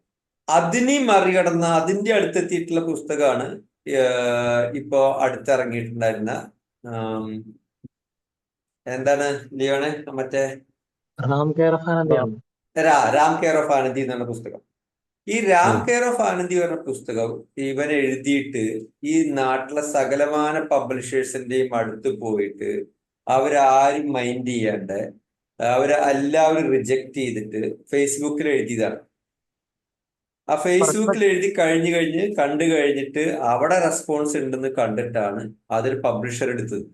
അതിനെ മറികടന്ന അതിന്റെ അടുത്തെത്തിയിട്ടുള്ള പുസ്തകമാണ് ഇപ്പോ അടുത്തിറങ്ങിയിട്ടുണ്ടായിരുന്ന എന്താണ് ലിയോണെ, മറ്റേ റാം കെയർ ഓഫ് ആനന്ദി എന്നുള്ള പുസ്തകം. ഈ റാം കെയർ ഓഫ് ആനന്ദി പറഞ്ഞ പുസ്തകം ഇവൻ എഴുതിയിട്ട് ഈ നാട്ടിലെ സകലമാന പബ്ലിഷേഴ്സിന്റെയും അടുത്ത് പോയിട്ട് അവരാരും മൈൻഡ് ചെയ്യാണ്ട് എല്ലാവരും റിജക്ട് ചെയ്തിട്ട് ഫേസ്ബുക്കിൽ എഴുതിയതാണ്. ആ ഫേസ്ബുക്കിൽ എഴുതി കണ്ടു കഴിഞ്ഞിട്ട് അവിടെ റെസ്പോൺസ് ഉണ്ടെന്ന് കണ്ടിട്ടാണ് അതൊരു പബ്ലിഷർ എടുത്തത്.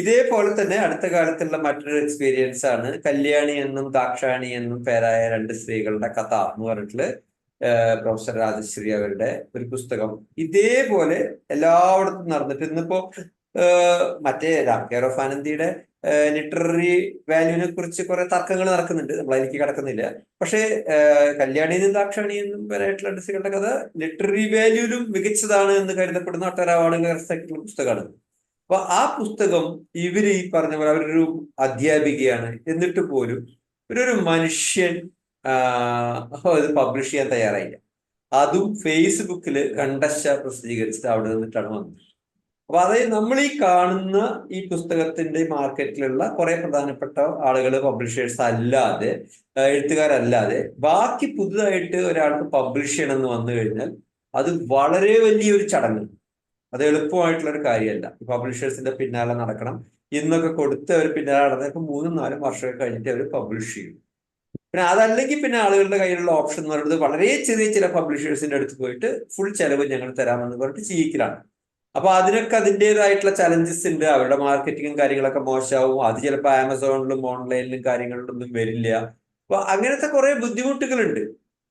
ഇതേപോലെ തന്നെ അടുത്ത കാലത്തുള്ള മറ്റൊരു എക്സ്പീരിയൻസ് ആണ് കല്യാണി എന്നും ദാക്ഷാണി എന്നും പേരായ 2 സ്ത്രീകളുടെ കഥ എന്ന് പറഞ്ഞിട്ടുള്ള പ്രൊഫസർ രാജശ്രീ അവരുടെ ഒരു പുസ്തകം ഇതേപോലെ എല്ലായിടത്തും നടന്നിട്ട് ഇന്നിപ്പോ മറ്റേ റാം കെയർ ഓഫ് ആനന്ദിയുടെ ലിറ്റററി വാല്യൂവിനെ കുറിച്ച് കുറെ തർക്കങ്ങൾ നടക്കുന്നുണ്ട്. നമ്മൾ അതിലേക്ക് കടക്കുന്നില്ല. പക്ഷേ കല്യാണിയെന്നും ദാക്ഷാണിയെന്നും പേരായിട്ടുള്ള 2 സ്ത്രീകളുടെ കഥ ലിറ്റററി വാല്യൂവിലും മികച്ചതാണ് എന്ന് കരുതപ്പെടുന്ന ഒട്ടേറെ അവാർഡുകൾ കരസ്ഥമാക്കിയിട്ടുള്ള പുസ്തകമാണ്. അപ്പൊ ആ പുസ്തകം ഇവര് ഈ പറഞ്ഞ പോലെ അവരൊരു അധ്യാപികയാണ്, എന്നിട്ട് പോലും ഒരു മനുഷ്യൻ ഇത് പബ്ലിഷ് ചെയ്യാൻ തയ്യാറായില്ല. അതും ഫേസ്ബുക്കില് കണ്ടശ പ്രസിദ്ധീകരിച്ചിട്ട് അവിടെ നിന്നിട്ടാണ് വന്നത്. അപ്പൊ അതായത് നമ്മൾ ഈ കാണുന്ന ഈ പുസ്തകത്തിന്റെ മാർക്കറ്റിലുള്ള കുറെ പ്രധാനപ്പെട്ട ആളുകൾ പബ്ലിഷേഴ്സ് അല്ലാതെ, എഴുത്തുകാരല്ലാതെ ബാക്കി പുതുതായിട്ട് ഒരാൾക്ക് പബ്ലിഷ് ചെയ്യണമെന്ന് വന്നു കഴിഞ്ഞാൽ അത് വളരെ വലിയൊരു ചടങ്ങ്. അത് എളുപ്പമായിട്ടുള്ള ഒരു കാര്യമല്ല. പബ്ലിഷേഴ്സിന്റെ പിന്നാലെ നടക്കണം. ഇന്നൊക്കെ കൊടുത്ത് അവർ പിന്നാലെ നടന്നപ്പോൾ 3-4 വർഷമൊക്കെ കഴിഞ്ഞിട്ട് അവർ പബ്ലിഷ് ചെയ്യും. പിന്നെ അതല്ലെങ്കിൽ പിന്നെ ആളുകളുടെ കയ്യിലുള്ള ഓപ്ഷൻ എന്ന് പറയുന്നത് വളരെ ചെറിയ ചില പബ്ലിഷേഴ്സിന്റെ അടുത്ത് പോയിട്ട് ഫുൾ ചെലവ് ഞങ്ങൾ തരാമെന്ന് പറഞ്ഞിട്ട് ചെയ്യിക്കലാണ്. അപ്പൊ അതിനൊക്കെ അതിൻ്റെതായിട്ടുള്ള ചലഞ്ചസ് ഉണ്ട്. അവരുടെ മാർക്കറ്റിങ്ങും കാര്യങ്ങളൊക്കെ മോശമാവും. അത് ചിലപ്പോൾ ആമസോണിലും ഓൺലൈനിലും കാര്യങ്ങളിലൊന്നും വരില്ല. അപ്പൊ അങ്ങനത്തെ കുറെ ബുദ്ധിമുട്ടുകളുണ്ട്.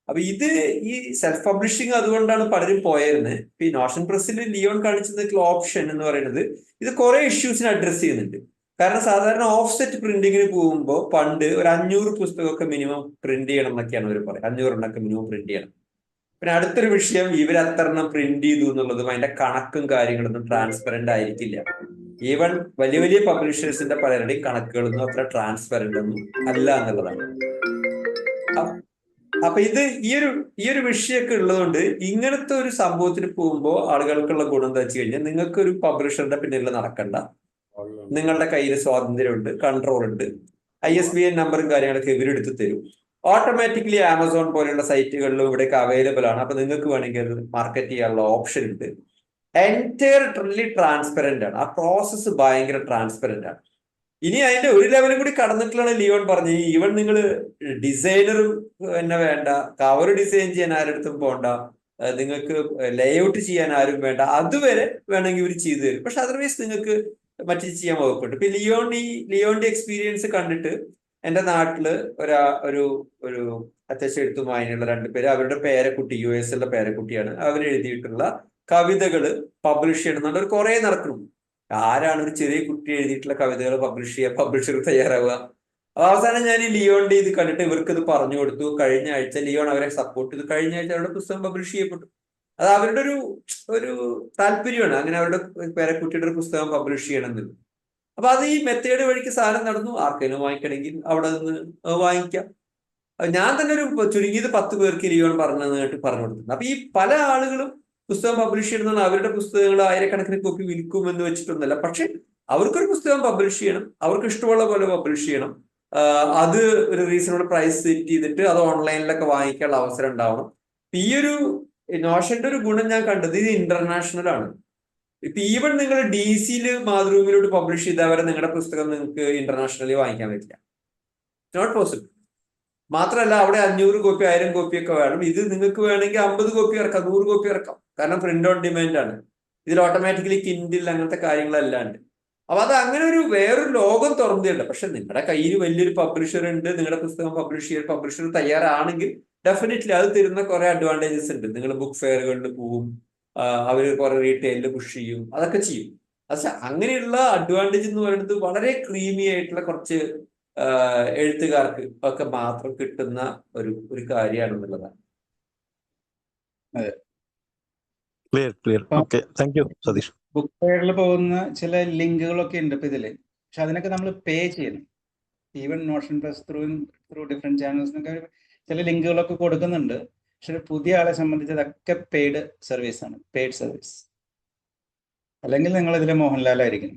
അപ്പൊ ഇത് ഈ സെൽഫ് പബ്ലിഷിംഗ് അതുകൊണ്ടാണ് പലരും പോയിരുന്നത്. ഇപ്പൊ ഈ നോഷൻ പ്രസ്സിൽ ലിയോൺ കാണിച്ചിട്ടുള്ള ഓപ്ഷൻ എന്ന് പറയുന്നത് ഇത് കുറെ ഇഷ്യൂസിനെ അഡ്രസ് ചെയ്യുന്നുണ്ട്. കാരണം സാധാരണ ഓഫ്സെറ്റ് പ്രിന്റിങ്ങിന് പോകുമ്പോൾ പണ്ട് ഒരു 500 പുസ്തകമൊക്കെ മിനിമം പ്രിന്റ് ചെയ്യണം എന്നൊക്കെയാണ് അവർ പറയുന്നത്. 500 എണ്ണമൊക്കെ മിനിമം പ്രിന്റ് ചെയ്യണം. പിന്നെ അടുത്തൊരു വിഷയം, ഇവർ അത്രണ്ണം പ്രിന്റ് ചെയ്തു എന്നുള്ളതും അതിന്റെ കണക്കും കാര്യങ്ങളൊന്നും ട്രാൻസ്പെറന്റ് ആയിരിക്കില്ല. ഈവൻ വലിയ വലിയ പബ്ലിഷേഴ്സിന്റെ പലരുടെയും കണക്കുകളൊന്നും അത്ര ട്രാൻസ്പെറന്റ് ഒന്നും അല്ല എന്നുള്ളതാണ്. അപ്പൊ ഇത് ഈ ഒരു വിഷയമൊക്കെ ഉള്ളതുകൊണ്ട് ഇങ്ങനത്തെ ഒരു സംഭവത്തിന് പോകുമ്പോൾ ആളുകൾക്കുള്ള ഗുണം എന്താ വെച്ച് കഴിഞ്ഞാൽ, നിങ്ങൾക്ക് ഒരു പബ്ലിഷറുടെ പിന്നിൽ നടക്കണ്ട. നിങ്ങളുടെ കയ്യിൽ സ്വാതന്ത്ര്യമുണ്ട്, കൺട്രോൾ ഉണ്ട്. ISBN നമ്പറും കാര്യങ്ങളൊക്കെ ഇവരെടുത്ത് തരും. ഓട്ടോമാറ്റിക്കലി ആമസോൺ പോലെയുള്ള സൈറ്റുകളിലും ഇവിടെയൊക്കെ അവൈലബിൾ ആണ്. അപ്പൊ നിങ്ങൾക്ക് വേണമെങ്കിൽ മാർക്കറ്റ് ചെയ്യാനുള്ള ഓപ്ഷൻ ഉണ്ട്. എൻറ്റയർലി ട്രാൻസ്പെറന്റ് ആണ്. ആ പ്രോസസ്സ് ഭയങ്കര ട്രാൻസ്പെറന്റ് ആണ്. ഇനി അതിന്റെ ഒരു ലെവലും കൂടി കടന്നിട്ടുള്ള ലിയോൺ പറഞ്ഞു, ഈവൻ നിങ്ങൾ ഡിസൈനറും തന്നെ വേണ്ട, കവർ ഡിസൈൻ ചെയ്യാൻ ആരടുത്തും പോണ്ട, നിങ്ങൾക്ക് ലേഔട്ട് ചെയ്യാൻ ആരും വേണ്ട, അതുവരെ വേണമെങ്കിൽ ഇവർ ചെയ്തു തരും. പക്ഷെ അതർവൈസ് നിങ്ങൾക്ക് മറ്റു ചെയ്യാൻ വകുപ്പുണ്ട്. ഇപ്പൊ ലിയോണിന്റെ എക്സ്പീരിയൻസ് കണ്ടിട്ട് എൻ്റെ നാട്ടില് ഒരു അത്യാവശ്യം എഴുത്തും വായനയുള്ള 2 പേര്, അവരുടെ പേരക്കുട്ടി US ഉള്ള പേരക്കുട്ടിയാണ്, അവരെഴുതിയിട്ടുള്ള കവിതകള് പബ്ലിഷ് ചെയ്യണമെന്നുണ്ട്. അവർ കുറെ നടക്കണം. ആരാണ് ഒരു ചെറിയ കുട്ടി എഴുതിയിട്ടുള്ള കവിതകൾ പബ്ലിഷ് ചെയ്യുക, പബ്ലിഷർ തയ്യാറാവുക? അവസാനം ഞാൻ ഈ ലിയോണിന്റെ ഇത് കണ്ടിട്ട് ഇവർക്ക് ഇത് പറഞ്ഞു കൊടുത്തു. കഴിഞ്ഞ ആഴ്ച ലിയോൺ അവരെ സപ്പോർട്ട് ചെയ്തു. കഴിഞ്ഞ ആഴ്ച അവരുടെ പുസ്തകം പബ്ലിഷ് ചെയ്യപ്പെട്ടു. അത് അവരുടെ ഒരു താല്പര്യമാണ്, അങ്ങനെ അവരുടെ പേരക്കുട്ടിയുടെ ഒരു പുസ്തകം പബ്ലിഷ് ചെയ്യണമെന്നുള്ളത്. അപ്പൊ അത് ഈ മെത്തേഡ് വഴിക്ക് സാധനം നടന്നു. ആർക്കെങ്കിലും വാങ്ങിക്കണമെങ്കിൽ അവിടെ നിന്ന് വാങ്ങിക്കാം. ഞാൻ തന്നെ ചുരുങ്ങിയത് 10 പേർക്ക് ലിയോൺ പറഞ്ഞു കൊടുത്തിട്ടുണ്ട്. അപ്പൊ ഈ പല ആളുകളും പുസ്തകം പബ്ലിഷ് ചെയ്യണമെന്നാണ്. അവരുടെ പുസ്തകങ്ങൾ ആയിരക്കണക്കിന് കോപ്പി വിൽക്കുമെന്ന് വെച്ചിട്ടൊന്നുമല്ല. പക്ഷെ അവർക്കൊരു പുസ്തകം പബ്ലിഷ് ചെയ്യണം, അവർക്ക് ഇഷ്ടമുള്ള പോലെ പബ്ലിഷ് ചെയ്യണം. അത് ഒരു റീസണബിൾ പ്രൈസ് സെറ്റ് ചെയ്തിട്ട് അത് ഓൺലൈനിലൊക്കെ വാങ്ങിക്കാനുള്ള അവസരം ഉണ്ടാവണം. ഈ ഒരു നോഷന്റെ ഒരു ഗുണം ഞാൻ കണ്ടത് ഇത് ഇന്റർനാഷണൽ ആണ്. ഇപ്പൊ ഈവൻ നിങ്ങൾ DC മാതൃഭൂമിയിലോട്ട് പബ്ലിഷ് ചെയ്താൽ വരെ നിങ്ങളുടെ പുസ്തകം നിങ്ങൾക്ക് ഇന്റർനാഷണലി വാങ്ങിക്കാൻ പറ്റില്ല. Not possible. മാത്രമല്ല അവിടെ 500 കോപ്പി 1000 കോപ്പിയൊക്കെ വേണം. ഇത് നിങ്ങൾക്ക് വേണമെങ്കിൽ 50 കോപ്പി ഇറക്കാം, 100 കോപ്പി ഇറക്കാം. കാരണം പ്രിന്റ് ഓൺ ഡിമാൻഡ് ആണ്. ഇതിൽ ഓട്ടോമാറ്റിക്കലി കിൻഡിൽ അങ്ങനത്തെ കാര്യങ്ങളെല്ലാം ഉണ്ട്. അപ്പൊ അത് അങ്ങനെ വേറൊരു ലോകം തുറന്നിട്ടുണ്ട്. പക്ഷെ നിങ്ങളുടെ കയ്യിൽ വലിയൊരു പബ്ലിഷർ ഉണ്ട്, നിങ്ങളുടെ പുസ്തകം പബ്ലിഷർ തയ്യാറാണെങ്കിൽ ഡെഫിനറ്റ്ലി അത് തരുന്ന കുറെ അഡ്വാൻറ്റേജസ് ഉണ്ട്. നിങ്ങൾ ബുക്ക് ഫെയറുകളിൽ പോവും, അവർ കുറെ റീറ്റെയിലിൽ പുഷ് ചെയ്യും, അതൊക്കെ ചെയ്യും. പക്ഷെ അങ്ങനെയുള്ള അഡ്വാൻറ്റേജ് എന്ന് പറയുന്നത് വളരെ ക്രീമി ആയിട്ടുള്ള കുറച്ച് എഴുത്തുകാർക്ക് ഒക്കെ മാത്രം കിട്ടുന്ന ഒരു കാര്യമാണെന്നുള്ളതാണ്. Clear. Okay, thank you Satheesh. Book ഫെയറിൽ പോകുന്ന ചില ലിങ്കുകളൊക്കെ ഉണ്ട് ഇപ്പൊ ഇതില്. പക്ഷെ അതിനൊക്കെ നമ്മൾ പേ ചെയ്യണം. Even Notion plus through different ചാനൽസിനൊക്കെ ചില ലിങ്കുകളൊക്കെ കൊടുക്കുന്നുണ്ട്. പക്ഷെ ഒരു പുതിയ ആളെ സംബന്ധിച്ച് അതൊക്കെ പെയ്ഡ് സർവീസ് ആണ്, പെയ്ഡ് സർവീസ്. അല്ലെങ്കിൽ നിങ്ങൾ ഇതിലെ മോഹൻലാലായിരിക്കും.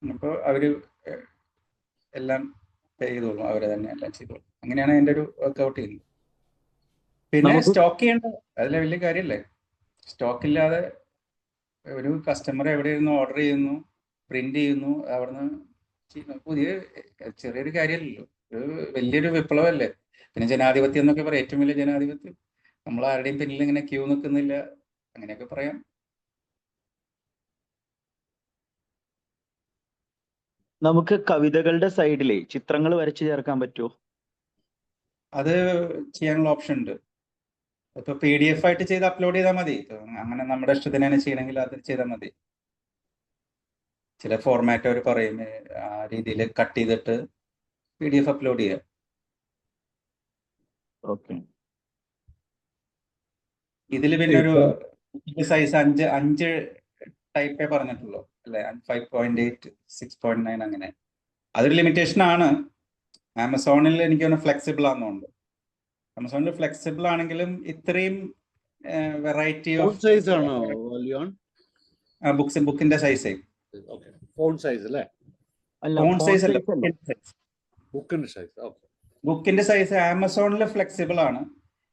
അപ്പോൾ അവര് എല്ലാം പേ ചെയ്തോളും, അവരെ തന്നെ എല്ലാം ചെയ്തോളും. അങ്ങനെയാണ് അതിന്റെ ഒരു വർക്ക്ഔട്ട് ചെയ്യുന്നത്. പിന്നെ സ്റ്റോക്ക് ചെയ്യേണ്ട അതിലെ വലിയ കാര്യമല്ലേ. സ്റ്റോക്ക് ഇല്ലാതെ ഒരു കസ്റ്റമർ എവിടെ ഇരുന്ന് ഓർഡർ ചെയ്യുന്നു, പ്രിന്റ് ചെയ്യുന്നു, അവിടുന്ന് പുതിയ ചെറിയൊരു കാര്യമല്ലല്ലോ, ഒരു വലിയൊരു വിപ്ലവമല്ലേ. പിന്നെ ജനാധിപത്യം എന്നൊക്കെ പറയാം, ഏറ്റവും വലിയ ജനാധിപത്യം. നമ്മൾ ആരുടെയും പിന്നിൽ ഇങ്ങനെ ക്യൂ നിൽക്കുന്നില്ല, അങ്ങനെയൊക്കെ പറയാം. നമുക്ക് കവിതകളുടെ സൈഡിലെ ചിത്രങ്ങൾ വരച്ചു ചേർക്കാൻ പറ്റുമോ? അത് ചെയ്യാനുള്ള ഓപ്ഷൻ ഉണ്ട്. ഇപ്പൊ PDF ആയിട്ട് ചെയ്ത് അപ്ലോഡ് ചെയ്താൽ മതി. അങ്ങനെ നമ്മുടെ ഇഷ്ടത്തിന് തന്നെ ചെയ്യണമെങ്കിൽ അത് ചെയ്താൽ മതി. ചില ഫോർമാറ്റ് അവർ പറയും, ആ രീതിയിൽ കട്ട് ചെയ്തിട്ട് PDF അപ്ലോഡ് ചെയ്യാം. ഓക്കെ. ഇതിൽ പിന്നെ ഒരു സൈസ് 5 ടൈപ്പേ പറഞ്ഞിട്ടുള്ളൂ അല്ലെ, 5.8, 6.9 അങ്ങനെ. അതൊരു ലിമിറ്റേഷൻ ആണ്. ആമസോണിൽ എനിക്ക് തോന്നുന്നു ഫ്ലെക്സിബിൾ ആണെന്നുണ്ട്. ആമസോണിൽ ഫ്ലെക്സിബിൾ ആണെങ്കിലും ഇത്രയും വെറൈറ്റി ഓഫ് സൈസ് ആണോ ലിയോൺ? ബുക്കിന്റെ സൈസ്. ഫോൺ സൈസ് അല്ലേ? ഫോൺ സൈസ് അല്ല, ബുക്കിന്റെ സൈസ്. ബുക്കിന്റെ സൈസ് ആമസോണിൽ ഫ്ലെക്സിബിൾ ആണ്.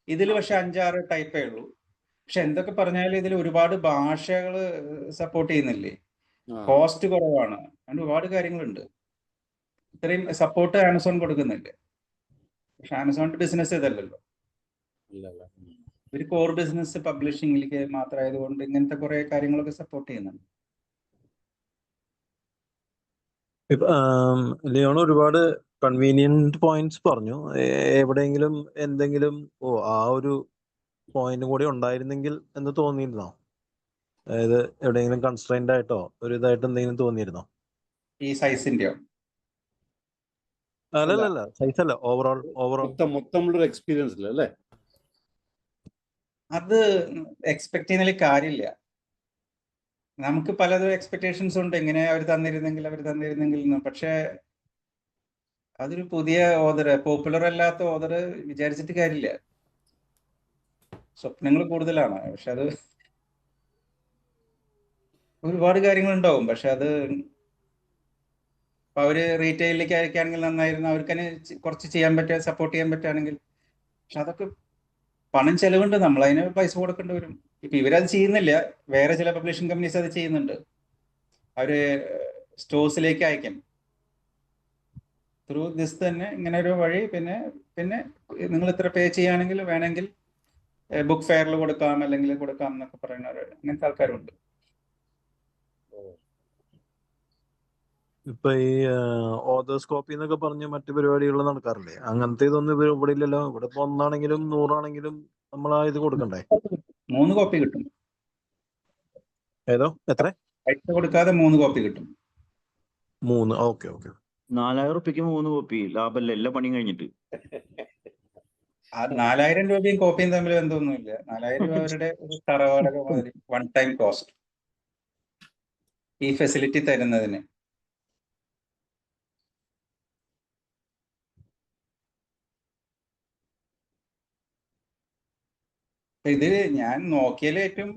ഇതിൽ പക്ഷെ 5-6 ടൈപ്പേ ഉള്ളൂ. പക്ഷെ എന്തൊക്കെ പറഞ്ഞാലും ഇതിൽ ഒരുപാട് ഭാഷകൾ സപ്പോർട്ട് ചെയ്യുന്നില്ലേ, കോസ്റ്റ് കുറവാണ്, അതുകൊണ്ട് ഒരുപാട് കാര്യങ്ങളുണ്ട്. ഇത്രയും സപ്പോർട്ട് ആമസോൺ കൊടുക്കുന്നില്ല. പക്ഷെ ആമസോണിന്റെ ബിസിനസ് ഇതല്ലല്ലോ. ഒരു കോർ ബിസിനസ് പബ്ലിഷിംഗിലേക്ക് മാത്രമായതുകൊണ്ട് ഇങ്ങനത്തെ കുറെ കാര്യങ്ങളൊക്കെ സപ്പോർട്ട് ചെയ്യുന്നുണ്ട്. ലിയോൺ ഒരുപാട് കൺവീനിയന്റ് പോയിന്റ്സ് പറഞ്ഞു. എവിടെയെങ്കിലും എന്തെങ്കിലും ആ ഒരു പോയിന്റ് കൂടി ഉണ്ടായിരുന്നെങ്കിൽ എന്ന് തോന്നിയിരുന്നോ? അതായത് എവിടെയെങ്കിലും കൺസ്ട്രെയിൻഡ് ആയിട്ടോ ഒരു ഇതായിട്ട് എന്തെങ്കിലും തോന്നിയിരുന്നോ? ഈ സൈസിന്റെയോ? അല്ലല്ല, സൈസ് അല്ല, ഓവറോൾ മൊത്തമുള്ളൊരു എക്സ്പീരിയൻസ് അല്ലേ? അത് എക്സ്പെക്ട് ചെയ്യുന്നതിൽ കാര്യമില്ല. നമുക്ക് പലതും എക്സ്പെക്ടേഷൻസ് ഉണ്ട്, എങ്ങനെ അവർ തന്നിരുന്നെങ്കിൽ എന്ന്. പക്ഷെ അതൊരു പുതിയ ഓതർ, പോപ്പുലർ അല്ലാത്ത ഓതർ വിചാരിച്ചിട്ട് കാര്യമില്ല. സ്വപ്നങ്ങൾ കൂടുതലാണ്, പക്ഷെ അത് ഒരുപാട് കാര്യങ്ങളുണ്ടാവും. പക്ഷെ അത് അവര് റീറ്റെയിലേക്ക് അയക്കുകയാണെങ്കിൽ നന്നായിരുന്നു, അവർക്ക് തന്നെ കുറച്ച് ചെയ്യാൻ പറ്റുക, സപ്പോർട്ട് ചെയ്യാൻ പറ്റുകയാണെങ്കിൽ. പക്ഷെ അതൊക്കെ പണം ചെലവുണ്ട്, നമ്മൾ അതിന് പൈസ കൊടുക്കേണ്ടി വരും. ഇപ്പൊ ഇവരത് ചെയ്യുന്നില്ല, വേറെ ചില പബ്ലിഷിംഗ് കമ്പനീസ് അത് ചെയ്യുന്നുണ്ട്. അവര് സ്റ്റോഴ്സിലേക്ക് അയക്കും ത്രൂ ദിസ് തന്നെ, ഇങ്ങനെ ഒരു വഴി. പിന്നെ നിങ്ങൾ ഇത്ര പേ ചെയ്യുകയാണെങ്കിൽ വേണമെങ്കിൽ ബുക്ക് ഫെയറിൽ കൊടുക്കാം, അല്ലെങ്കിൽ കൊടുക്കാം എന്നൊക്കെ പറയുന്നവർ, അങ്ങനത്തെ ആൾക്കാരുണ്ട്. ഇപ്പൊ ഈ ഓതേഴ്സ് കോപ്പി എന്നൊക്കെ പറഞ്ഞ് മറ്റു പരിപാടികൾ നടക്കാറില്ലേ? അങ്ങനത്തെ ഇതൊന്നും ഇവിടെ ഇല്ലല്ലോ. ഇവിടെ ഇപ്പൊ 1 100 നമ്മൾ ആ ഇത് കൊടുക്കണ്ടേ? 3 കോപ്പി കിട്ടും. ഏതോ എത്ര? പൈസ കൊടുക്കാതെ 3 കോപ്പി കിട്ടും. 3. ഓക്കെ. 4000 റുപ്യക്ക് 3 കോപ്പി ലാഭമല്ലേ, എല്ലാ പണിയും കഴിഞ്ഞിട്ട്. 4000 രൂപയും കോപ്പിയും തമ്മിൽ ബന്ധമൊന്നുമില്ല. 4000 രൂപ അവരുടെ ഒരു തറവാടക മാതിരി, വൺ ടൈം കോസ്റ്റ് ഈ ഫെസിലിറ്റി തരുന്നതിന്. ഇത് ഞാൻ നോക്കിയാൽ ഏറ്റവും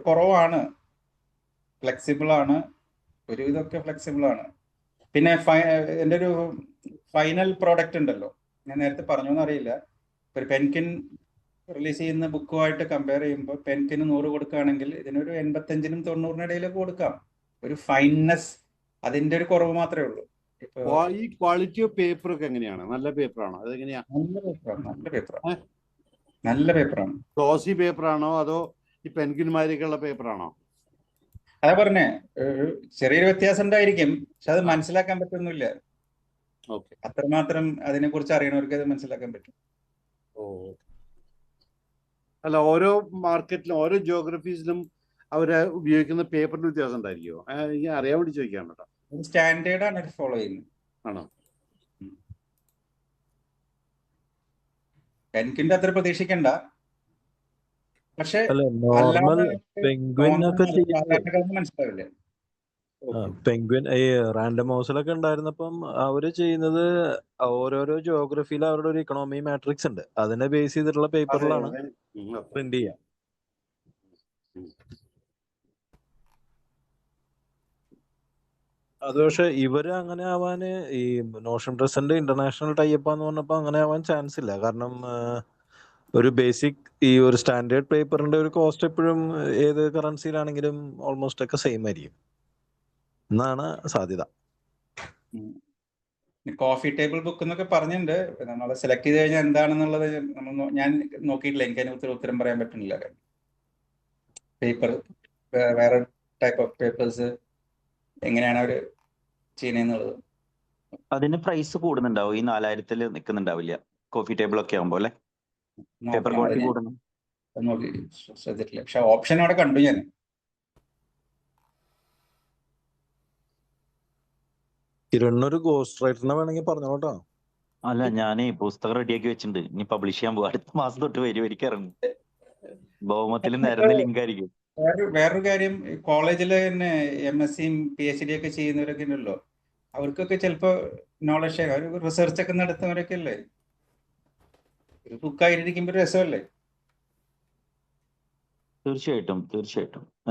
കുറവാണ്, ഫ്ലെക്സിബിൾ ആണ്, ഒരുവിധമൊക്കെ ഫ്ലെക്സിബിൾ ആണ്. പിന്നെ എൻ്റെ ഒരു ഫൈനൽ പ്രോഡക്റ്റ് ഉണ്ടല്ലോ, ഞാൻ നേരത്തെ പറഞ്ഞു എന്നറിയില്ല. ഒരു പെൻകിൻ റിലീസ് ചെയ്യുന്ന ബുക്കുമായിട്ട് കമ്പയർ ചെയ്യുമ്പോൾ പെൻകിന് 100 കൊടുക്കുകയാണെങ്കിൽ ഇതിനൊരു 85-നും 90-നും ഇടയിലൊക്കെ കൊടുക്കാം. ഒരു ഫൈൻനെസ്, അതിന്റെ ഒരു കുറവ് മാത്രമേ ഉള്ളൂ. ഈ ക്വാളിറ്റി ഓഫ് പേപ്പർ ഒക്കെ എങ്ങനെയാണ്? നല്ല പേപ്പറാണോ? അതെങ്ങനെയാ? നല്ല പേപ്പറാണ്. ഗ്ലോസി പേപ്പറാണോ അതോ ഈ പെൻകിൻമാരൊക്കെയുള്ള പേപ്പറാണോ? അതാ പറഞ്ഞേ, ചെറിയൊരു വ്യത്യാസം ഉണ്ടായിരിക്കും, പക്ഷെ അത് മനസ്സിലാക്കാൻ പറ്റുന്നില്ല. അത്രമാത്രം അതിനെ കുറിച്ച് അറിയണവർക്ക് അത് മനസ്സിലാക്കാൻ പറ്റും. അല്ല, ഓരോ മാർക്കറ്റിലും ഓരോ ജിയോഗ്രഫീസിലും അവര് ഉപയോഗിക്കുന്ന പേപ്പറിന് വ്യത്യാസം ഉണ്ടായിരിക്കുമോ? അറിയാൻ വേണ്ടി ചോദിക്കാണ് കേട്ടോ. സ്റ്റാൻഡേർഡ് ആണ് അവർ ഫോളോ ചെയ്യുന്നത്. ആണോ? പെൻകിന്റെ അത്ര പ്രതീക്ഷിക്കണ്ട. പക്ഷെ നോർമൽ പെൻഗ്വിൻ ഒക്കെ മനസ്സിലാവില്ലേ? പെൻഗ്വിൻ ഈ റാൻഡം ഹൗസിലൊക്കെ ഉണ്ടായിരുന്നപ്പം അവര് ചെയ്യുന്നത് ഓരോരോ ജിയോഗ്രഫിയിൽ അവരുടെ ഒരു ഇക്കണോമി മാട്രിക്സ് ഉണ്ട്, അതിനെ ബേസ് ചെയ്തിട്ടുള്ള പേപ്പറിലാണ് പ്രിന്റ് ചെയ്യുക. അത് പക്ഷെ ഇവര് അങ്ങനെ ആവാന്, ഈ നോഷൻ പ്രസന്റ് ഇന്റർനാഷണൽ ടൈപ്പാന്ന് പറഞ്ഞപ്പോ അങ്ങനെ ആവാൻ ചാൻസ് ഇല്ല. കാരണം ഒരു ബേസിക് ഈ ഒരു സ്റ്റാൻഡേർഡ് പേപ്പറിന്റെ ഒരു കോസ്റ്റ് എപ്പോഴും ഏത് കറൻസിയിലാണെങ്കിലും ഓൾമോസ്റ്റ് ഒക്കെ സെയിം ആയിരിക്കും എന്നാണ് സാധ്യത. കോഫി ടേബിൾ ബുക്ക് എന്നൊക്കെ പറഞ്ഞിട്ടുണ്ട്. നമ്മൾ സെലക്ട് ചെയ്ത് കഴിഞ്ഞാൽ എന്താണെന്നുള്ളത് ഞാൻ നോക്കിയിട്ടില്ല, എനിക്ക് അതിന് ഉത്തരം പറയാൻ പറ്റുന്നില്ല. പേപ്പർ, വേറെ ടൈപ്പ് ഓഫ് പേപ്പേഴ്സ് എങ്ങനെയാണ് അവർ ചെയ്യുന്നത്. അതിന് പ്രൈസ് കൂടുന്നുണ്ടാവും, ഈ 4000-ൽ നിൽക്കുന്നുണ്ടാവില്ല കോഫി ടേബിൾ ഒക്കെ ആകുമ്പോൾ അല്ലെ? പേപ്പർ ക്വാളിറ്റി കൂടുന്നു. ശ്രദ്ധിച്ചിട്ടില്ല, പക്ഷെ ഓപ്ഷൻ അവിടെ കണ്ടു ഞാൻ. ഒരു ഗോസ്റ്റ് റൈറ്ററിനെ വേണമെങ്കിൽ പറഞ്ഞോട്ടോ. അല്ല, ഞാനേ പുസ്തകം റെഡിയാക്കി വെച്ചിട്ടുണ്ട്, ഇനി പബ്ലിഷ് ചെയ്യാൻ പോകും. അടുത്ത മാസം തൊട്ട് വരിക്ക് ഇറങ്ങും. ബഹുമത്തിൽ നിരന്ന ലിങ്ക് ആയിരിക്കും. വേറൊരു കാര്യം, കോളേജിൽ തന്നെ MSc PhD ഒക്കെ ചെയ്യുന്നവരൊക്കെ ഉണ്ടല്ലോ, അവർക്കൊക്കെ ചിലപ്പോ നോളജ്, റിസർച്ച് ഒക്കെ നടത്തുന്നവരൊക്കെ അല്ലേ, ഒരു ബുക്കായിരിക്കുമ്പോ രസമല്ലേ? തീർച്ചയായിട്ടും.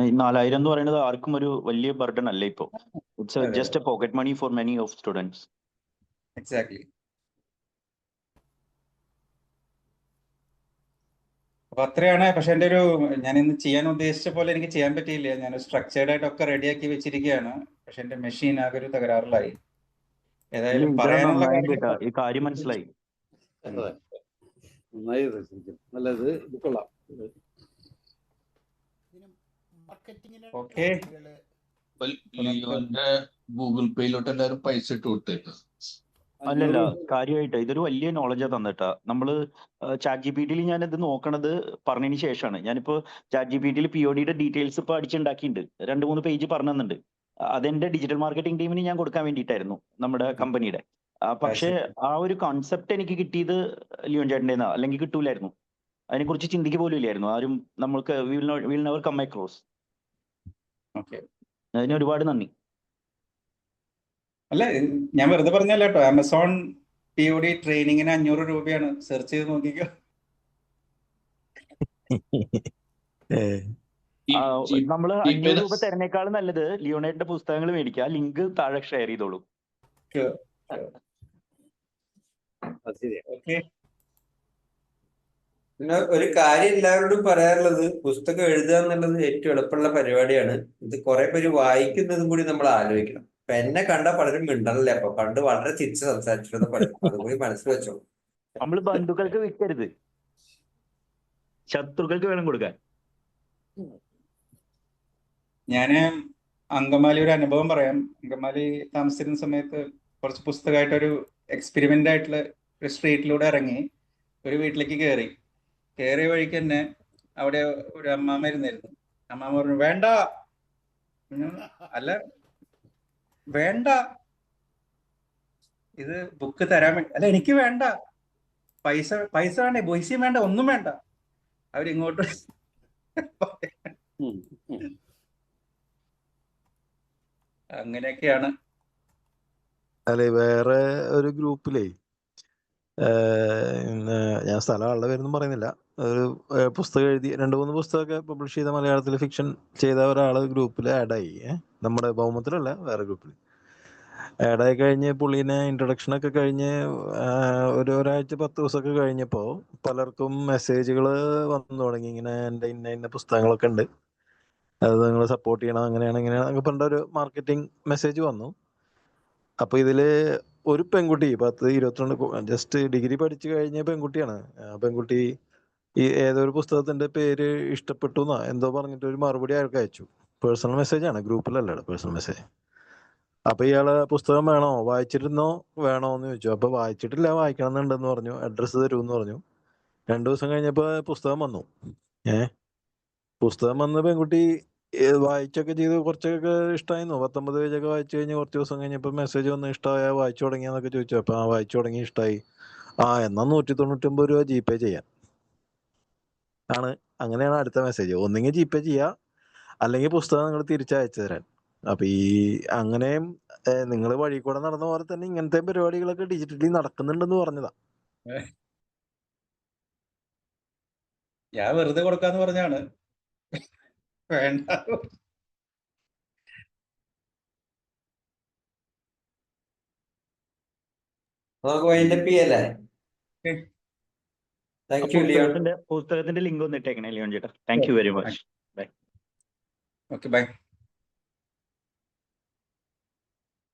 ഈ 4000 എന്ന് പറയുന്നത് ആർക്കും ഒരു വലിയ ബർഡൻ അല്ല ഇപ്പോ. It's just a pocket money for many of students. Exactly. അപ്പൊ അത്രയാണ്. പക്ഷെ എൻ്റെ ഒരു ഞാൻ ഇന്ന് ചെയ്യാൻ ഉദ്ദേശിച്ച പോലെ എനിക്ക് ചെയ്യാൻ പറ്റിയില്ല. ഞാൻ സ്ട്രക്ചേർഡ് ആയിട്ടൊക്കെ റെഡിയാക്കി വെച്ചിരിക്കുകയാണ്. പക്ഷെ എൻ്റെ മെഷീൻ ആകെ ഒരു തകരാറിലായി. ഏതായാലും ഇത് പറയാനുള്ള നന്നായി കാര്യങ്ങൾ കേട്ടോ, ഈ കാര്യം മനസ്സിലായി. അതെ, നന്നായി ശരിക്കും നല്ലത്. ഇത് കൊള്ളാം. ഓക്കെ. ലിയോന്റെ ഗൂഗിൾ പേയിലോട്ട് എല്ലാവരും പൈസ ഇട്ട് വിട്ടേക്ക്. അല്ലല്ല, കാര്യമായിട്ട് ഇതൊരു വലിയ നോളജാ തന്നിട്ടാ. നമ്മള് ചാറ്റ് ജി പി ടിയിൽ ഞാൻ ഇത് നോക്കണത് പറഞ്ഞതിന് ശേഷമാണ്. ഞാനിപ്പോ ചാറ്റ് ജി പി ടിയിൽ POD ഡീറ്റെയിൽസ് ഇപ്പൊ അടിച്ചുണ്ടാക്കിയിട്ടുണ്ട്. 2-3 പേജ് പറഞ്ഞു തന്നിട്ടുണ്ട്. അതെന്റെ ഡിജിറ്റൽ മാർക്കറ്റിംഗ് ടീമിന് ഞാൻ കൊടുക്കാൻ വേണ്ടിയിട്ടായിരുന്നു, നമ്മുടെ കമ്പനിയുടെ. പക്ഷേ ആ ഒരു കോൺസെപ്റ്റ് എനിക്ക് കിട്ടിയത് ലിയോൺ ചേട്ടൻ്റെ അല്ലെങ്കിൽ കിട്ടൂലായിരുന്നു. അതിനെക്കുറിച്ച് ചിന്തിക്കുക പോലും ഇല്ലായിരുന്നു ആരും. നമ്മൾക്ക് will never come across. Okay. അതിന് ഒരുപാട് നന്ദി. അല്ല, ഞാൻ വെറുതെ പറഞ്ഞല്ല കേട്ടോ. ആമസോൺ POD ട്രെയിനിങ്ങിന് 500 രൂപയാണ്. സെർച്ച് ചെയ്ത് നോക്കിക്കോ. നമ്മള് 500 രൂപ തരുന്നേക്കാളും നല്ലത് ലിയോണേറ്റിന്റെ പുസ്തകങ്ങൾ മേടിക്കുക. ലിങ്ക് താഴെ ഷെയർ ചെയ്തോളൂ. ഓക്കെ. പിന്നെ ഒരു കാര്യം എല്ലാവരോടും പറയാറുള്ളത്, പുസ്തകം എഴുതുക എന്നുള്ളത് ഏറ്റവും എളുപ്പമുള്ള പരിപാടിയാണ്. ഇത് കുറെ പേര് വായിക്കുന്നതും കൂടി നമ്മൾ ആലോചിക്കണം. ഇപ്പൊ എന്നെ കണ്ട പലരും മിണ്ടണല്ലേ. അപ്പൊ പണ്ട് വളരെ ചിരിച്ച് സംസാരിച്ചിരുന്ന പലരും, അതുകൂടി മനസ്സിൽ വെച്ചോ. നമ്മൾ ബന്ധുക്കൾക്ക് വിൽക്കരുത്, ശത്രുക്കൾക്ക് വേണം കൊടുക്കാൻ. ഞാന് അങ്കമാലി ഒരു അനുഭവം പറയാം. അങ്കമാലി താമസിച്ചിരുന്ന സമയത്ത് കുറച്ച് പുസ്തകമായിട്ടൊരു എക്സ്പെരിമെന്റ് ആയിട്ടുള്ള ഒരു സ്ട്രീറ്റിലൂടെ ഇറങ്ങി ഒരു വീട്ടിലേക്ക് കയറിയ വഴിക്ക് തന്നെ അവിടെ ഒരു അമ്മാമ്മ ഇരുന്നിരുന്നു. അമ്മാമ്മ പറഞ്ഞു, വേണ്ട. അല്ല, വേണ്ട, ഇത് ബുക്ക് തരാൻ വേണ്ടി. അല്ല, എനിക്ക് വേണ്ട, പൈസ വേണ്ടേ, പൈസയും വേണ്ട, ഒന്നും വേണ്ട. അവരിങ്ങോട്ട് അങ്ങനെയൊക്കെയാണ്. അല്ലെ, വേറെ ഒരു ഗ്രൂപ്പിലേ ഞാൻ സ്ഥലം ആളുടെ പേരൊന്നും പറയുന്നില്ല, ഒരു പുസ്തകം എഴുതി 2-3 പുസ്തകമൊക്കെ പബ്ലിഷ് ചെയ്ത മലയാളത്തിൽ ഫിക്ഷൻ ചെയ്ത ഒരാൾ ഗ്രൂപ്പിൽ ആഡായി. നമ്മുടെ ഭൗമത്തിലല്ല, വേറെ ഗ്രൂപ്പിൽ ആഡായി കഴിഞ്ഞ് പുള്ളീനെ ഇൻട്രൊഡക്ഷനൊക്കെ കഴിഞ്ഞ് ഒരാഴ്ച 10 ദിവസമൊക്കെ കഴിഞ്ഞപ്പോൾ പലർക്കും മെസ്സേജുകൾ വന്നു തുടങ്ങി. ഇങ്ങനെ എൻ്റെ ഇന്ന പുസ്തകങ്ങളൊക്കെ ഉണ്ട്, അത് നിങ്ങൾ സപ്പോർട്ട് ചെയ്യണം, അങ്ങനെയാണ് ഇങ്ങനെയാണ് പറഞ്ഞൊരു മാർക്കറ്റിംഗ് മെസ്സേജ് വന്നു. അപ്പോൾ ഇതിൽ ഒരു പെൺകുട്ടി 10-22 ജസ്റ്റ് ഡിഗ്രി പഠിച്ചു കഴിഞ്ഞ പെൺകുട്ടിയാണ്. ആ പെൺകുട്ടി ഈ ഏതൊരു പുസ്തകത്തിന്റെ പേര് ഇഷ്ടപ്പെട്ടു എന്നാ എന്തോ പറഞ്ഞിട്ട് ഒരു മറുപടി അയാൾക്ക് അയച്ചു. പേഴ്സണൽ മെസ്സേജാണ്, ഗ്രൂപ്പിലല്ല, പേഴ്സണൽ മെസ്സേജ്. അപ്പൊ ഇയാള് പുസ്തകം വേണോ, വായിച്ചിരുന്നോ, വേണോ എന്ന് ചോദിച്ചു. അപ്പൊ വായിച്ചിട്ടില്ല, വായിക്കണമെന്നുണ്ടെന്ന് പറഞ്ഞു. അഡ്രസ്സ് തരുമെന്ന് പറഞ്ഞു. 2 ദിവസം കഴിഞ്ഞപ്പോ പുസ്തകം വന്നു. പുസ്തകം വന്ന് പെൺകുട്ടി വായിച്ചൊക്കെ ചെയ്ത് കുറച്ചൊക്കെ ഇഷ്ടമായിരുന്നു. 19 പേജൊക്കെ വായിച്ചു കഴിഞ്ഞ് കുറച്ച് ദിവസം കഴിഞ്ഞപ്പോൾ മെസ്സേജ് വന്ന്, ഇഷ്ടമായ, വായിച്ചു തുടങ്ങിയെന്നൊക്കെ ചോദിച്ചു. അപ്പൊ വായിച്ചു തുടങ്ങി, ഇഷ്ടമായി. എന്നാ 199 രൂപ GPay ചെയ്യാൻ ആണ്. അങ്ങനെയാണ് അടുത്ത മെസ്സേജ്. ഒന്നെങ്കിൽ GPay ചെയ്യാ, അല്ലെങ്കിൽ പുസ്തകം നിങ്ങൾ തിരിച്ചയച്ചു തരാൻ. അപ്പൊ അങ്ങനെയും നിങ്ങൾ വഴി കൂടെ നടന്ന പോലെ തന്നെ ഇങ്ങനത്തെ പരിപാടികളൊക്കെ ഡിജിറ്റലി നടക്കുന്നുണ്ടെന്ന് പറഞ്ഞതാ. ഞാൻ വെറുതെ കൊടുക്കാന്ന് പറഞ്ഞാണ്. വേണ്ട. നമുക്ക് വൈൻഡപ്പ് ചെയ്യല്ലേ? Thank you Leon. പുസ്തകത്തിന്റെ ലിങ്ക് ഒന്ന് ഇട്ടേക്കണേ ലിയോൺ ചേട്ടാ. Thank you very much. Bye. Okay, bye.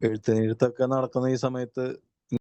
എഴുത്തൊക്കെ നടക്കുന്ന ഈ സമയത്ത്